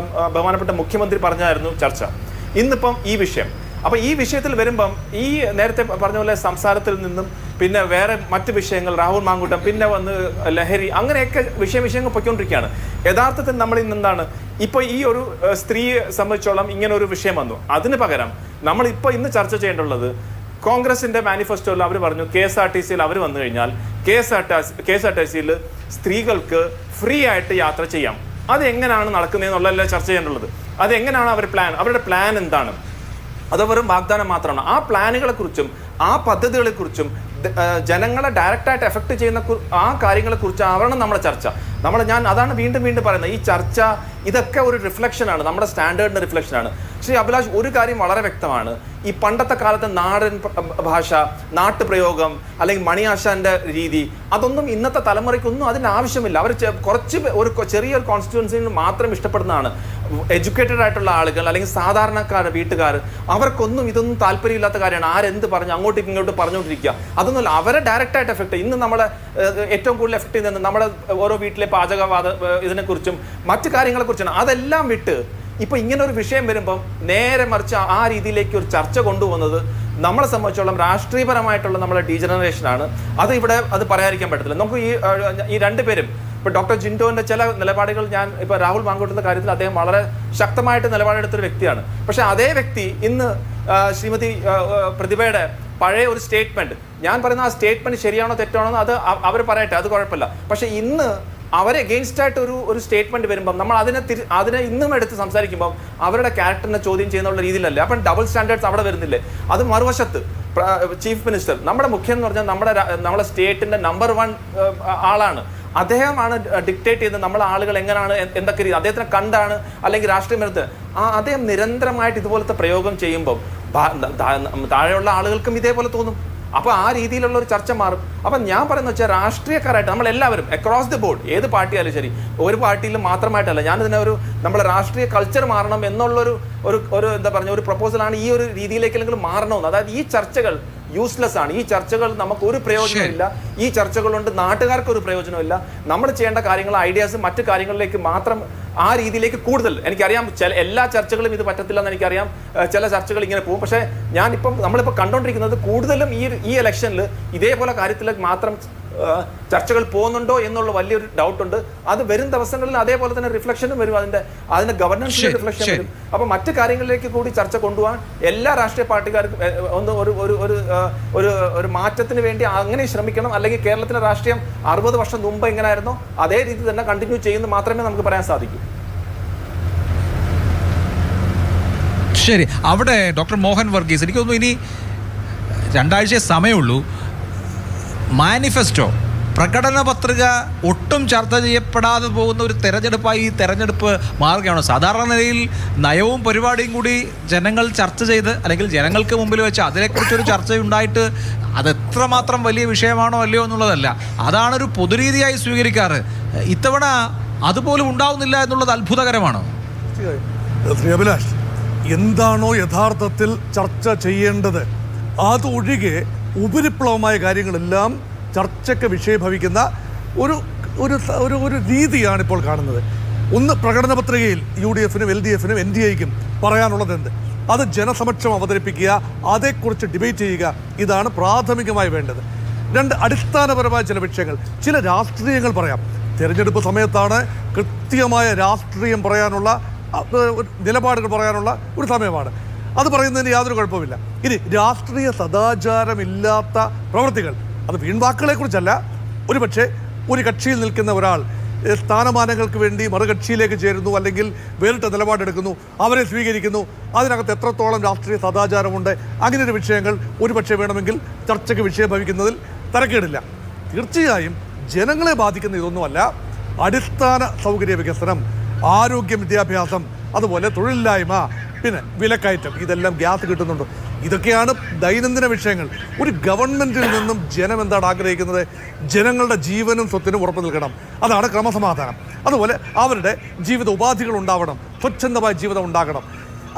ബഹുമാനപ്പെട്ട മുഖ്യമന്ത്രി പറഞ്ഞായിരുന്നു ചർച്ച. ഇന്നിപ്പം ഈ വിഷയം, അപ്പോൾ ഈ വിഷയത്തിൽ വരുമ്പം ഈ നേരത്തെ പറഞ്ഞ പോലെ സംസാരത്തിൽ നിന്നും പിന്നെ വേറെ മറ്റ് വിഷയങ്ങൾ, രാഹുൽ മാങ്കൂട്ടം, പിന്നെ വന്ന് ലഹരി, അങ്ങനെയൊക്കെ വിഷയങ്ങൾ പൊയ്ക്കൊണ്ടിരിക്കുകയാണ്. യഥാർത്ഥത്തിൽ നമ്മൾ ഇന്ന് എന്താണ് ഇപ്പോൾ ഈ ഒരു സ്ത്രീയെ സംബന്ധിച്ചോളം ഇങ്ങനെ ഒരു വിഷയം വന്നു. അതിന് പകരം നമ്മളിപ്പോൾ ഇന്ന് ചർച്ച ചെയ്യേണ്ടുള്ളത്, കോൺഗ്രസിന്റെ മാനിഫെസ്റ്റോയിൽ അവർ പറഞ്ഞു KSRTCയിൽ അവർ വന്നു കഴിഞ്ഞാൽ KSRTCയിൽ സ്ത്രീകൾക്ക് ഫ്രീ ആയിട്ട് യാത്ര ചെയ്യാം. അതെങ്ങനെയാണ് നടക്കുന്നതെന്നുള്ളതല്ല ചർച്ച ചെയ്യേണ്ടുള്ളത്. അതെങ്ങനെയാണ് അവരുടെ പ്ലാൻ എന്താണ്? അത് വെറും വാഗ്ദാനം മാത്രമാണ്. ആ പ്ലാനുകളെക്കുറിച്ചും ആ പദ്ധതികളെക്കുറിച്ചും ജനങ്ങളെ ഡയറക്റ്റായിട്ട് എഫക്ട് ചെയ്യുന്ന ആ കാര്യങ്ങളെക്കുറിച്ച് ആവണം നമ്മുടെ ചർച്ച. ഞാൻ അതാണ് വീണ്ടും പറയുന്നത്. ഈ ചർച്ച ഇതൊക്കെ ഒരു റിഫ്ലക്ഷനാണ്, നമ്മുടെ സ്റ്റാൻഡേർഡിൻ്റെ റിഫ്ലക്ഷനാണ്. ശ്രീ അഭിലാഷ്, ഒരു കാര്യം വളരെ വ്യക്തമാണ്. ഈ പണ്ടത്തെ കാലത്തെ നാടൻ ഭാഷ, നാട്ടുപ്രയോഗം, അല്ലെങ്കിൽ മണിയാശാന്റെ രീതി, അതൊന്നും ഇന്നത്തെ തലമുറയ്ക്കൊന്നും അതിന് ആവശ്യമില്ല. അവർ ഒരു ചെറിയൊരു കോൺസ്റ്റിറ്റ്യുവൻസിന് മാത്രം ഇഷ്ടപ്പെടുന്നതാണ്. എഡ്യൂക്കേറ്റഡ് ആയിട്ടുള്ള ആളുകൾ അല്ലെങ്കിൽ സാധാരണക്കാർ, വീട്ടുകാർ, അവർക്കൊന്നും ഇതൊന്നും താല്പര്യമില്ലാത്ത കാര്യമാണ്. ആരെന്ത് പറഞ്ഞു അങ്ങോട്ടും ഇങ്ങോട്ടും പറഞ്ഞുകൊണ്ടിരിക്കുക, അതൊന്നുമല്ല. അവരെ ഡയറക്റ്റായിട്ട് എഫക്ട് ഇന്ന് നമ്മളെ ഏറ്റവും കൂടുതൽ എഫക്ട് ചെയ്യുന്നത് നമ്മുടെ ഓരോ വീട്ടിലെ പാചകവാദ ഇതിനെക്കുറിച്ചും മറ്റു കാര്യങ്ങളെക്കുറിച്ചാണ്. അതെല്ലാം വിട്ട് ഇപ്പോൾ ഇങ്ങനെ ഒരു വിഷയം വരുമ്പം നേരെ മറിച്ച് ആ രീതിയിലേക്ക് ഒരു ചർച്ച കൊണ്ടുപോകുന്നത് നമ്മളെ സംബന്ധിച്ചോളം രാഷ്ട്രീയപരമായിട്ടുള്ള നമ്മളെ ഡീജനറേഷനാണ്. അത് പറയാതിരിക്കാൻ പറ്റത്തില്ല. നമുക്ക് ഈ രണ്ടുപേരും ഇപ്പോൾ ഡോക്ടർ ജിൻഡോന്റെ ചില നിലപാടുകൾ ഇപ്പോൾ രാഹുൽ മാങ്കൂട്ടത്തിന്റെ കാര്യത്തിൽ അദ്ദേഹം വളരെ ശക്തമായിട്ട് നിലപാടെടുത്തൊരു വ്യക്തിയാണ്. പക്ഷെ അതേ വ്യക്തി ഇന്ന് ശ്രീമതി പ്രതിഭയുടെ പഴയ ഒരു സ്റ്റേറ്റ്മെന്റ്, ഞാൻ പറയുന്ന ആ സ്റ്റേറ്റ്മെന്റ് ശരിയാണോ തെറ്റാണോ അത് അവർ പറയട്ടെ, അത് കുഴപ്പമില്ല. പക്ഷെ ഇന്ന് അവരെ എഗെയിൻസ്റ്റ് ആയിട്ട് ഒരു സ്റ്റേറ്റ്മെന്റ് വരുമ്പം നമ്മൾ അതിനെ ഇന്നും എടുത്ത് സംസാരിക്കുമ്പോൾ അവരുടെ ക്യാരക്ടറിനെ ചോദ്യം ചെയ്യുന്ന രീതിയിലല്ലേ. അപ്പം ഡബിൾ സ്റ്റാൻഡേർഡ്സ് അവിടെ വരുന്നില്ലേ? അത് മറുവശത്ത് ചീഫ് മിനിസ്റ്റർ, നമ്മുടെ മുഖ്യം എന്ന് പറഞ്ഞാൽ നമ്മുടെ സ്റ്റേറ്റിന്റെ നമ്പർ 1 ആളാണ്. അദ്ദേഹമാണ് ഡിക്റ്റേറ്റ് ചെയ്യുന്നത് നമ്മളെ ആളുകൾ എങ്ങനെയാണ്, എന്തൊക്കെ രീതി അദ്ദേഹത്തിനെ കണ്ടാണ് അല്ലെങ്കിൽ രാഷ്ട്രീയം വരുന്നത്. അദ്ദേഹം നിരന്തരമായിട്ട് ഇതുപോലത്തെ പ്രയോഗം ചെയ്യുമ്പം താഴെയുള്ള ആളുകൾക്കും ഇതേപോലെ തോന്നും. അപ്പോൾ ആ രീതിയിലുള്ള ഒരു ചർച്ച മാറും. അപ്പം ഞാൻ പറയുന്നത് വെച്ചാൽ രാഷ്ട്രീയക്കാരായിട്ട് നമ്മളെല്ലാവരും അക്രോസ് ദി ബോർഡ്, ഏത് പാർട്ടിയായാലും ശരി, ഒരു പാർട്ടിയിലും മാത്രമായിട്ടല്ല, ഞാനിതിനെ നമ്മളെ രാഷ്ട്രീയ കൾച്ചർ മാറണം എന്നുള്ളൊരു എന്താ പറഞ്ഞ ഒരു പ്രപ്പോസലാണ് ഈ ഒരു രീതിയിലേക്കെങ്കിലും മാറണമെന്ന്. അതായത് ഈ ചർച്ചകൾ യൂസ്ലെസ് ആണ്. ഈ ചർച്ചകൾ നമുക്ക് ഒരു പ്രയോജനമില്ല. ഈ ചർച്ചകൾ കൊണ്ട് നാട്ടുകാർക്ക് ഒരു പ്രയോജനമില്ല. നമ്മൾ ചെയ്യേണ്ട കാര്യങ്ങൾ, ഐഡിയാസ് മറ്റു കാര്യങ്ങളിലേക്ക് മാത്രം ആ രീതിയിലേക്ക് കൂടുതൽ, എനിക്കറിയാം എല്ലാ ചർച്ചകളും ഇത് പറ്റത്തില്ല എന്ന് എനിക്കറിയാം, ചില ചർച്ചകൾ ഇങ്ങനെ പോകും. പക്ഷേ നമ്മളിപ്പോൾ കണ്ടുകൊണ്ടിരിക്കുന്നത് കൂടുതലും ഈ ഇലക്ഷനിൽ ഇതേപോലെ കാര്യത്തിലേക്ക് മാത്രം ചർച്ചകൾ പോകുന്നുണ്ടോ എന്നുള്ള വലിയൊരു ഡൗട്ടുണ്ട്. അത് വരും ദിവസങ്ങളിൽ അതേപോലെ തന്നെ റിഫ്ലക്ഷനും വരും, അതിന്റെ ഗവർണൻസിന്റെ റിഫ്ലക്ഷൻ വരും. അപ്പൊ മറ്റു കാര്യങ്ങളിലേക്ക് കൂടി ചർച്ച കൊണ്ടുപോകാൻ എല്ലാ രാഷ്ട്രീയ പാർട്ടിക്കാർക്കും ഒരു മാറ്റത്തിന് വേണ്ടി അങ്ങനെ ശ്രമിക്കണം. അല്ലെങ്കിൽ കേരളത്തിലെ രാഷ്ട്രീയം 60 വർഷം മുമ്പ് എങ്ങനെയായിരുന്നോ അതേ രീതി തന്നെ കണ്ടിന്യൂ ചെയ്യുന്നു മാത്രമേ നമുക്ക് പറയാൻ സാധിക്കൂ. ശരി, അവിടെ ഡോക്ടർ മോഹൻ വർഗീസ്, എനിക്ക് തോന്നുന്നു ഇനി 2 ആഴ്ച സമയമുള്ളൂ. മാനിഫെസ്റ്റോ, പ്രകടന പത്രിക ഒട്ടും ചർച്ച ചെയ്യപ്പെടാതെ പോകുന്ന ഒരു തെരഞ്ഞെടുപ്പായി ഈ തെരഞ്ഞെടുപ്പ് മാറുകയാണോ? സാധാരണ നിലയിൽ നയവും പരിപാടിയും കൂടി ജനങ്ങൾ ചർച്ച ചെയ്ത് അല്ലെങ്കിൽ ജനങ്ങൾക്ക് മുമ്പിൽ വെച്ച് അതിനെക്കുറിച്ചൊരു ചർച്ചയുണ്ടായിട്ട് അതെത്രമാത്രം വലിയ വിഷയമാണോ അല്ലയോ എന്നുള്ളതല്ല, അതാണൊരു പൊതുരീതിയായി സ്വീകരിക്കാറ്. ഇത്തവണ അതുപോലും ഉണ്ടാവുന്നില്ല എന്നുള്ളത് അത്ഭുതകരമാണോ? ശ്രീ അഭിലാഷ്, എന്താണോ യഥാർത്ഥത്തിൽ ചർച്ച ചെയ്യേണ്ടത് അതൊഴികെ ഉപരിപ്ലവമായ കാര്യങ്ങളെല്ലാം ചർച്ചയ്ക്ക് വിഷയഭവിക്കുന്ന ഒരു രീതിയാണ് ഇപ്പോൾ കാണുന്നത്. ഒന്ന്, പ്രകടന പത്രികയിൽ UDF-നും LDF-നും NDA-ക്കും പറയാനുള്ളത് എന്ത്, അത് ജനസമക്ഷം അവതരിപ്പിക്കുക, അതേക്കുറിച്ച് ഡിബേറ്റ് ചെയ്യുക, ഇതാണ് പ്രാഥമികമായി വേണ്ടത്. 2, അടിസ്ഥാനപരമായ ചില വിഷയങ്ങൾ, ചില രാഷ്ട്രീയങ്ങൾ പറയാം. തിരഞ്ഞെടുപ്പ് സമയത്താണ് കൃത്യമായ രാഷ്ട്രീയം പറയാനുള്ള നിലപാടുകൾ പറയാനുള്ള ഒരു സമയമാണ്. അത് പറയുന്നതിന് യാതൊരു കുഴപ്പമില്ല. ഇനി രാഷ്ട്രീയ സദാചാരമില്ലാത്ത പ്രവൃത്തികൾ, അത് വീൺവാക്കുകളെക്കുറിച്ചല്ല, ഒരുപക്ഷെ ഒരു കക്ഷിയിൽ നിൽക്കുന്ന ഒരാൾ സ്ഥാനമാനങ്ങൾക്ക് വേണ്ടി മറുകക്ഷിയിലേക്ക് ചേരുന്നു, അല്ലെങ്കിൽ വേറിട്ട നിലപാടെടുക്കുന്നു, അവരെ സ്വീകരിക്കുന്നു, അതിനകത്ത് എത്രത്തോളം രാഷ്ട്രീയ സദാചാരമുണ്ട്, അങ്ങനെയൊരു വിഷയങ്ങൾ ഒരുപക്ഷെ വേണമെങ്കിൽ ചർച്ചയ്ക്ക് വിഷയം ഭവിക്കുന്നതിൽ തരക്കേടില്ല. തീർച്ചയായും ജനങ്ങളെ ബാധിക്കുന്ന ഇതൊന്നുമല്ല. അടിസ്ഥാന സൗകര്യ വികസനം, ആരോഗ്യം, വിദ്യാഭ്യാസം, അതുപോലെ തൊഴിലില്ലായ്മ, പിന്നെ വിലക്കയറ്റം, ഇതെല്ലാം ഗ്യാസ് കിട്ടുന്നുണ്ടോ, ഇതൊക്കെയാണ് ദൈനംദിന വിഷയങ്ങൾ. ഒരു ഗവൺമെൻറ്റിൽ നിന്നും ജനം എന്താണ് ആഗ്രഹിക്കുന്നത്? ജനങ്ങളുടെ ജീവനും സ്വത്തിനും ഉറപ്പ് നിൽക്കണം, അതാണ് ക്രമസമാധാനം. അതുപോലെ അവരുടെ ജീവിത ഉപാധികൾ ഉണ്ടാവണം, സ്വച്ഛന്തമായ ജീവിതം ഉണ്ടാകണം,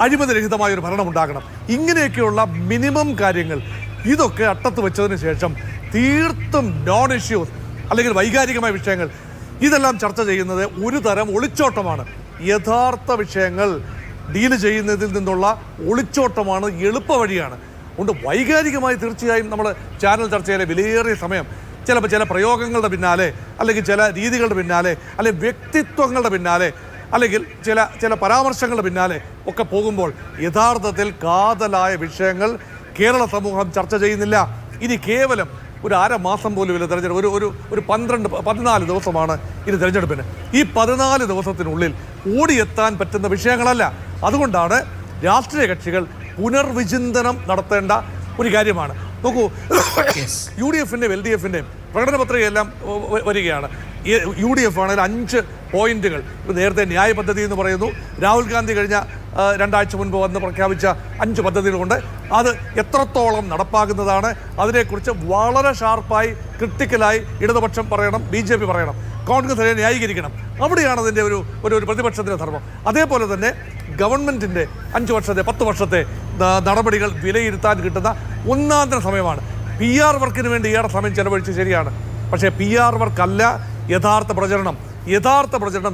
അഴിമതിരഹിതമായൊരു ഭരണം ഉണ്ടാകണം. ഇങ്ങനെയൊക്കെയുള്ള മിനിമം കാര്യങ്ങൾ, ഇതൊക്കെ അട്ടത്ത് വെച്ചതിന് ശേഷം തീർത്തും നോൺ ഇഷ്യൂസ് അല്ലെങ്കിൽ വൈകാരികമായ വിഷയങ്ങൾ ഇതെല്ലാം ചർച്ച ചെയ്യുന്നത് ഒരു തരം ഒളിച്ചോട്ടമാണ്. യഥാർത്ഥ വിഷയങ്ങൾ ഡീല് ചെയ്യുന്നതിൽ നിന്നുള്ള ഒളിച്ചോട്ടമാണ്, എളുപ്പ വഴിയാണ്. അതുകൊണ്ട് വൈകാരികമായി തീർച്ചയായും നമ്മൾ ചാനൽ ചർച്ചയിലെ വിലയേറിയ സമയം ചിലപ്പോൾ ചില പ്രയോഗങ്ങളുടെ പിന്നാലെ, അല്ലെങ്കിൽ ചില രീതികളുടെ പിന്നാലെ, അല്ലെങ്കിൽ വ്യക്തിത്വങ്ങളുടെ പിന്നാലെ, അല്ലെങ്കിൽ ചില പരാമർശങ്ങളുടെ പിന്നാലെ ഒക്കെ പോകുമ്പോൾ യഥാർത്ഥത്തിൽ കാതലായ വിഷയങ്ങൾ കേരള സമൂഹം ചർച്ച ചെയ്യുന്നില്ല. ഇനി കേവലം ഒരു അരമാസം പോലും ഇല്ല തെരഞ്ഞെടുപ്പ്, ഒരു 14 ദിവസമാണ് ഇനി തെരഞ്ഞെടുപ്പിന്. ഈ 14 ദിവസത്തിനുള്ളിൽ ഓടിയെത്താൻ പറ്റുന്ന വിഷയങ്ങളല്ല. അതുകൊണ്ടാണ് രാഷ്ട്രീയ കക്ഷികൾ പുനർവിചിന്തനം നടത്തേണ്ട ഒരു കാര്യമാണ്. നോക്കൂ, UDF-ൻ്റെയും LDF-ൻ്റെയും പ്രകടന പത്രികയെല്ലാം വരികയാണ്. UDF ആണെങ്കിൽ 5 പോയിന്റുകൾ, നേരത്തെ ന്യായ പദ്ധതി എന്ന് പറയുന്നു, രാഹുൽ ഗാന്ധി കഴിഞ്ഞ 2 ആഴ്ച മുൻപ് വന്ന് പ്രഖ്യാപിച്ച 5 പദ്ധതികളുണ്ട്. അത് എത്രത്തോളം നടപ്പാക്കുന്നതാണ്, അതിനെക്കുറിച്ച് വളരെ ഷാർപ്പായി ക്രിട്ടിക്കലായി ഇടതുപക്ഷം പറയണം, BJP പറയണം, കോൺഗ്രസ് അതിനെ ന്യായീകരിക്കണം. അവിടെയാണ് അതിൻ്റെ ഒരു പ്രതിപക്ഷത്തിൻ്റെ ധർമ്മം. അതേപോലെ തന്നെ ഗവൺമെൻറ്റിൻ്റെ 5 വർഷത്തെ 10 വർഷത്തെ നടപടികൾ വിലയിരുത്താൻ കിട്ടുന്ന ഒന്നാന്തര സമയമാണ്. PR വർക്കിന് വേണ്ടി ഏറെ സമയം ചെലവഴിച്ച് ശരിയാണ്, പക്ഷേ PR വർക്കല്ല യഥാർത്ഥ പ്രചരണം.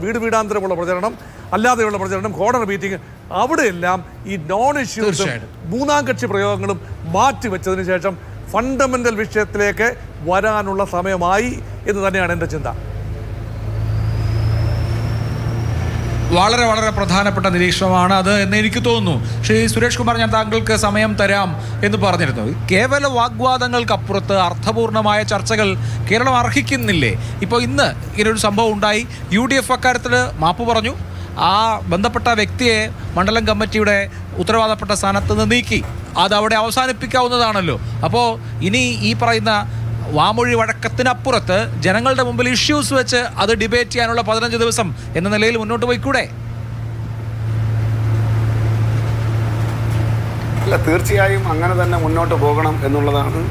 വീട് വീടാന്തരമുള്ള പ്രചരണം, അല്ലാതെയുള്ള പ്രചരണം, കോർണർ മീറ്റിംഗ്, അവിടെയെല്ലാം ഈ നോൺ ഇഷ്യൂസും മൂന്നാം കക്ഷി പ്രയോഗങ്ങളും മാറ്റിവെച്ചതിന് ശേഷം ഫണ്ടമെന്റൽ വിഷയത്തിലേക്ക് വരാനുള്ള സമയമായി എന്ന് തന്നെയാണ് എൻ്റെ ചിന്ത. വളരെ വളരെ പ്രധാനപ്പെട്ട നിരീക്ഷണമാണ് അത് എന്ന് എനിക്ക് തോന്നുന്നു. ശ്രീ സുരേഷ് കുമാർ, ഞാൻ താങ്കൾക്ക് സമയം തരാം എന്ന് പറഞ്ഞിരുന്നു. കേവല വാഗ്വാദങ്ങൾക്കപ്പുറത്ത് അർത്ഥപൂർണമായ ചർച്ചകൾ കേരളം അർഹിക്കുന്നില്ലേ? ഇപ്പോൾ ഇന്ന് ഇങ്ങനൊരു സംഭവം ഉണ്ടായി, UDF അക്കാര്യത്തിൽ മാപ്പ് പറഞ്ഞു, ആ ബന്ധപ്പെട്ട വ്യക്തിയെ മണ്ഡലം കമ്മിറ്റിയുടെ ഉത്തരവാദപ്പെട്ട സ്ഥാനത്ത് നിന്ന് നീക്കി, അതവിടെ അവസാനിപ്പിക്കാവുന്നതാണല്ലോ. അപ്പോൾ ഇനി ഈ പറയുന്ന വാമൊഴി വഴക്കത്തിനപ്പുറത്ത് ജനങ്ങളുടെ മുമ്പിൽ ഇഷ്യൂസ് വെച്ച് അത് ഡിബേറ്റ് ചെയ്യാനുള്ള 15 ദിവസം എന്ന നിലയിൽ മുന്നോട്ട് പോയിക്കൂടെ? അല്ല, തീർച്ചയായും അങ്ങനെ തന്നെ മുന്നോട്ട് പോകണം എന്നുള്ളതാണ്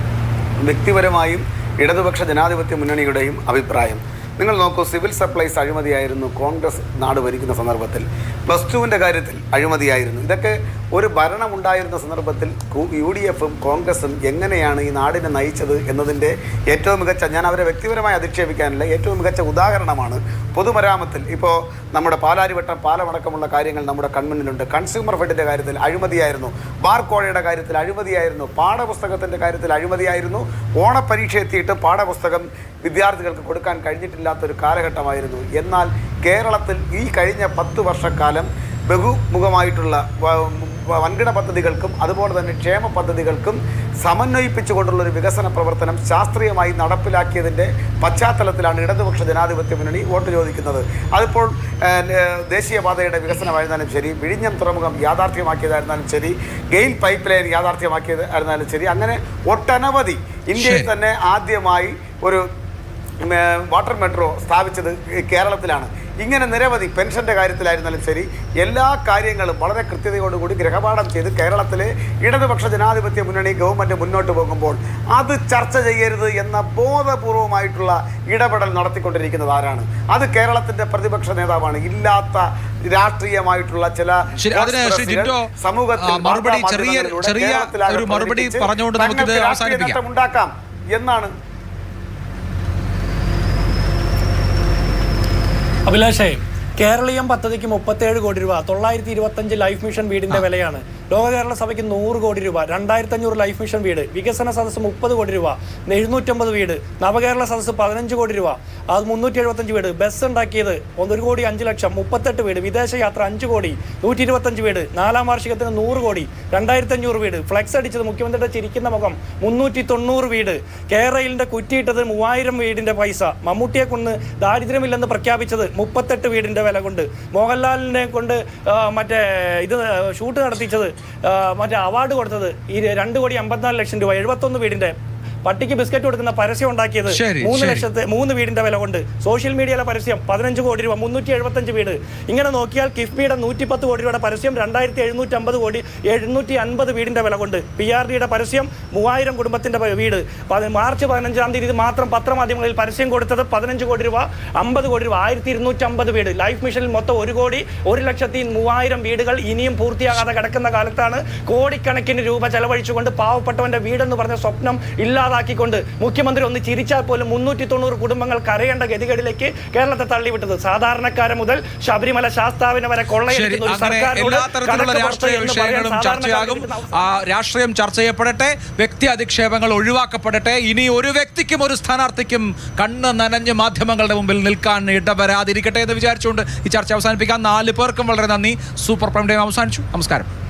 വ്യക്തിപരമായും ഇടതുപക്ഷ ജനാധിപത്യ മുന്നണിയുടെയും അഭിപ്രായം. നിങ്ങൾ നോക്കൂ, സിവിൽ സപ്ലൈസ് അഴിമതിയായിരുന്നു കോൺഗ്രസ് നാട് ഭരിക്കുന്ന സന്ദർഭത്തിൽ, +2വിൻ്റെ കാര്യത്തിൽ അഴിമതിയായിരുന്നു. ഇതൊക്കെ ഒരു ഭരണമുണ്ടായിരുന്ന സന്ദർഭത്തിൽ UDFും കോൺഗ്രസും എങ്ങനെയാണ് ഈ നാടിനെ നയിച്ചത് എന്നതിൻ്റെ ഏറ്റവും മികച്ച, ഞാൻ അവരെ വ്യക്തിപരമായി അധിക്ഷേപിക്കാനില്ല, ഏറ്റവും മികച്ച ഉദാഹരണമാണ് പൊതുമരാമത്തിൽ. ഇപ്പോൾ നമ്മുടെ പാലാരിവട്ടം പാലമടക്കമുള്ള കാര്യങ്ങൾ നമ്മുടെ കൺമുന്നിലുണ്ട്. കൺസ്യൂമർ ഫെഡിൻ്റെ കാര്യത്തിൽ അഴിമതിയായിരുന്നു, ബാർക്കോഴയുടെ കാര്യത്തിൽ അഴിമതിയായിരുന്നു, പാഠപുസ്തകത്തിൻ്റെ കാര്യത്തിൽ അഴിമതിയായിരുന്നു. ഓണപ്പരീക്ഷ എത്തിയിട്ട് പാഠപുസ്തകം വിദ്യാർത്ഥികൾക്ക് കൊടുക്കാൻ കഴിഞ്ഞിട്ടില്ലാത്തൊരു കാലഘട്ടമായിരുന്നു. എന്നാൽ കേരളത്തിൽ ഈ കഴിഞ്ഞ 10 വർഷക്കാലം ബഹുമുഖമായിട്ടുള്ള വൻകിട പദ്ധതികൾക്കും അതുപോലെ തന്നെ ക്ഷേമ പദ്ധതികൾക്കും സമന്വയിപ്പിച്ചുകൊണ്ടുള്ളൊരു വികസന പ്രവർത്തനം ശാസ്ത്രീയമായി നടപ്പിലാക്കിയതിൻ്റെ പശ്ചാത്തലത്തിലാണ് ഇടതുപക്ഷ ജനാധിപത്യ മുന്നണി വോട്ട് ചോദിക്കുന്നത്. അതിപ്പോൾ ദേശീയപാതയുടെ വികസനമായിരുന്നാലും ശരി, വിഴിഞ്ഞം തുറമുഖം യാഥാർത്ഥ്യമാക്കിയതായിരുന്നാലും ശരി, ഗെയിൽ പൈപ്പ് ലൈൻ യാഥാർത്ഥ്യമാക്കിയതായിരുന്നാലും ശരി, അങ്ങനെ ഒട്ടനവധി, ഇന്ത്യയിൽ തന്നെ ആദ്യമായി ഒരു വാട്ടർ മെട്രോ സ്ഥാപിച്ചത് കേരളത്തിലാണ്. ഇങ്ങനെ നിരവധി, പെൻഷൻ്റെ കാര്യത്തിലായിരുന്നാലും ശരി, എല്ലാ കാര്യങ്ങളും വളരെ കൃത്യതയോടുകൂടി ഗ്രഹപാഠം ചെയ്ത് കേരളത്തിലെ ഇടതുപക്ഷ ജനാധിപത്യ മുന്നണി ഗവൺമെൻറ് മുന്നോട്ട് പോകുമ്പോൾ അത് ചർച്ച ചെയ്യരുത് എന്ന ബോധപൂർവമായിട്ടുള്ള ഇടപെടൽ നടത്തിക്കൊണ്ടിരിക്കുന്നത് ആരാണ്? അത് കേരളത്തിൻ്റെ പ്രതിപക്ഷ നേതാവാണ്. ഇല്ലാത്ത രാഷ്ട്രീയമായിട്ടുള്ള ചില സമൂഹത്തിൽ ഉണ്ടാക്കാം എന്നാണ്. അഭിലാഷേ, കേരളീയം പദ്ധതിക്ക് 37 കോടി രൂപ, 925 ലൈഫ് മിഷൻ വീടിന്റെ വിലയാണ്. ലോക കേരള സഭയ്ക്ക് 100 കോടി രൂപ, 2500 ലൈഫ് മിഷൻ വീട്, വികസന സദസ്സ് 30 കോടി രൂപ, 750 വീട്, നവകേരള സദസ്സ് 15 കോടി രൂപ, അത് 375 വീട്, ബസ് ഉണ്ടാക്കിയത് 1,05,00,000, 38 വീട്, വിദേശയാത്ര 5 കോടി, 125 വീട്, 4ാം വാർഷികത്തിന് 100 കോടി, 2500 വീട്, ഫ്ലെക്സ് അടിച്ചത് മുഖ്യമന്ത്രിയുടെ ചിരിക്കുന്ന മുഖം 390 വീട്, കേരളയിലിന്റെ കുറ്റിയിട്ടത് 3000 വീടിന്റെ പൈസ, മമ്മൂട്ടിയെ കൊണ്ട് ദാരിദ്ര്യമില്ലെന്ന് പ്രഖ്യാപിച്ചത് 38 വീടിന്റെ വില കൊണ്ട്, മോഹൻലാലിനെ കൊണ്ട് മറ്റേ ഇത് ഷൂട്ട് നടത്തിച്ചത്, മറ്റേ അവാർഡ് കൊടുത്തത് 2,54,00,000 രൂപ, 71 വീടിന്റെ, പട്ടിക്ക് ബിസ്ക്കറ്റ് കൊടുക്കുന്ന പരസ്യം ഉണ്ടാക്കിയത് 3 വീടിന്റെ വില കൊണ്ട്, സോഷ്യൽ മീഡിയയിലെ പരസ്യം 15 കോടി രൂപ, 375 വീട്. ഇങ്ങനെ നോക്കിയാൽ കിഫ്ബിയുടെ 110 കോടി രൂപയുടെ പരസ്യം 2,750 കോടി, 750 വീടിന്റെ വില കൊണ്ട്, PRDയുടെ പരസ്യം 3000 കുടുംബത്തിന്റെ വീട്. മാർച്ച് 15-ാം തീയതി മാത്രം പത്രമാധ്യമങ്ങളിൽ പരസ്യം കൊടുത്തത് 15 കോടി രൂപ, 50 കോടി രൂപ, 1250 വീട്. ലൈഫ് മിഷനിൽ മൊത്തം 1 കോടി 1,03,000 വീടുകൾ ഇനിയും പൂർത്തിയാകാതെ കിടക്കുന്ന കാലത്താണ് കോടിക്കണക്കിന് രൂപ ചെലവഴിച്ചുകൊണ്ട് പാവപ്പെട്ടവന്റെ വീടെന്ന് പറഞ്ഞ സ്വപ്നം ഇല്ലാതാക്കിക്കൊണ്ട് മുഖ്യമന്ത്രി ഒന്ന് ചിരിച്ചാൽ പോലും 390 കുടുംബങ്ങൾ കരയേണ്ട ഗതികേടിലേക്ക് കേരളത്തെ തള്ളിവിട്ടത്. സാധാരണക്കാരെ മുതൽ ശബരിമല ശാസ്താവിനെ വരെ കൊള്ളയടിക്കുന്ന ഒരു സർക്കാരിനോട് രാഷ്ട്രീയം ചർച്ച ചെയ്യപ്പെടട്ടെ, വ്യക്തി അധിക്ഷേപങ്ങൾ ഒഴിവാക്കപ്പെടട്ടെ. ഇനി ഒരു വ്യക്തിക്കും ഒരു സ്ഥാനാർത്ഥിക്കും കണ്ണ് നനഞ്ഞ് മാധ്യമങ്ങളുടെ മുമ്പിൽ നിൽക്കാൻ ഇടവരാതിരിക്കട്ടെ എന്ന് വിചാരിച്ചുകൊണ്ട് ഈ ചർച്ച അവസാനിപ്പിക്കാൻ 4 പേർക്കും വളരെ നന്ദി. സൂപ്പർ പ്രൈം ടൈം അവസാനിച്ചു. നമസ്കാരം.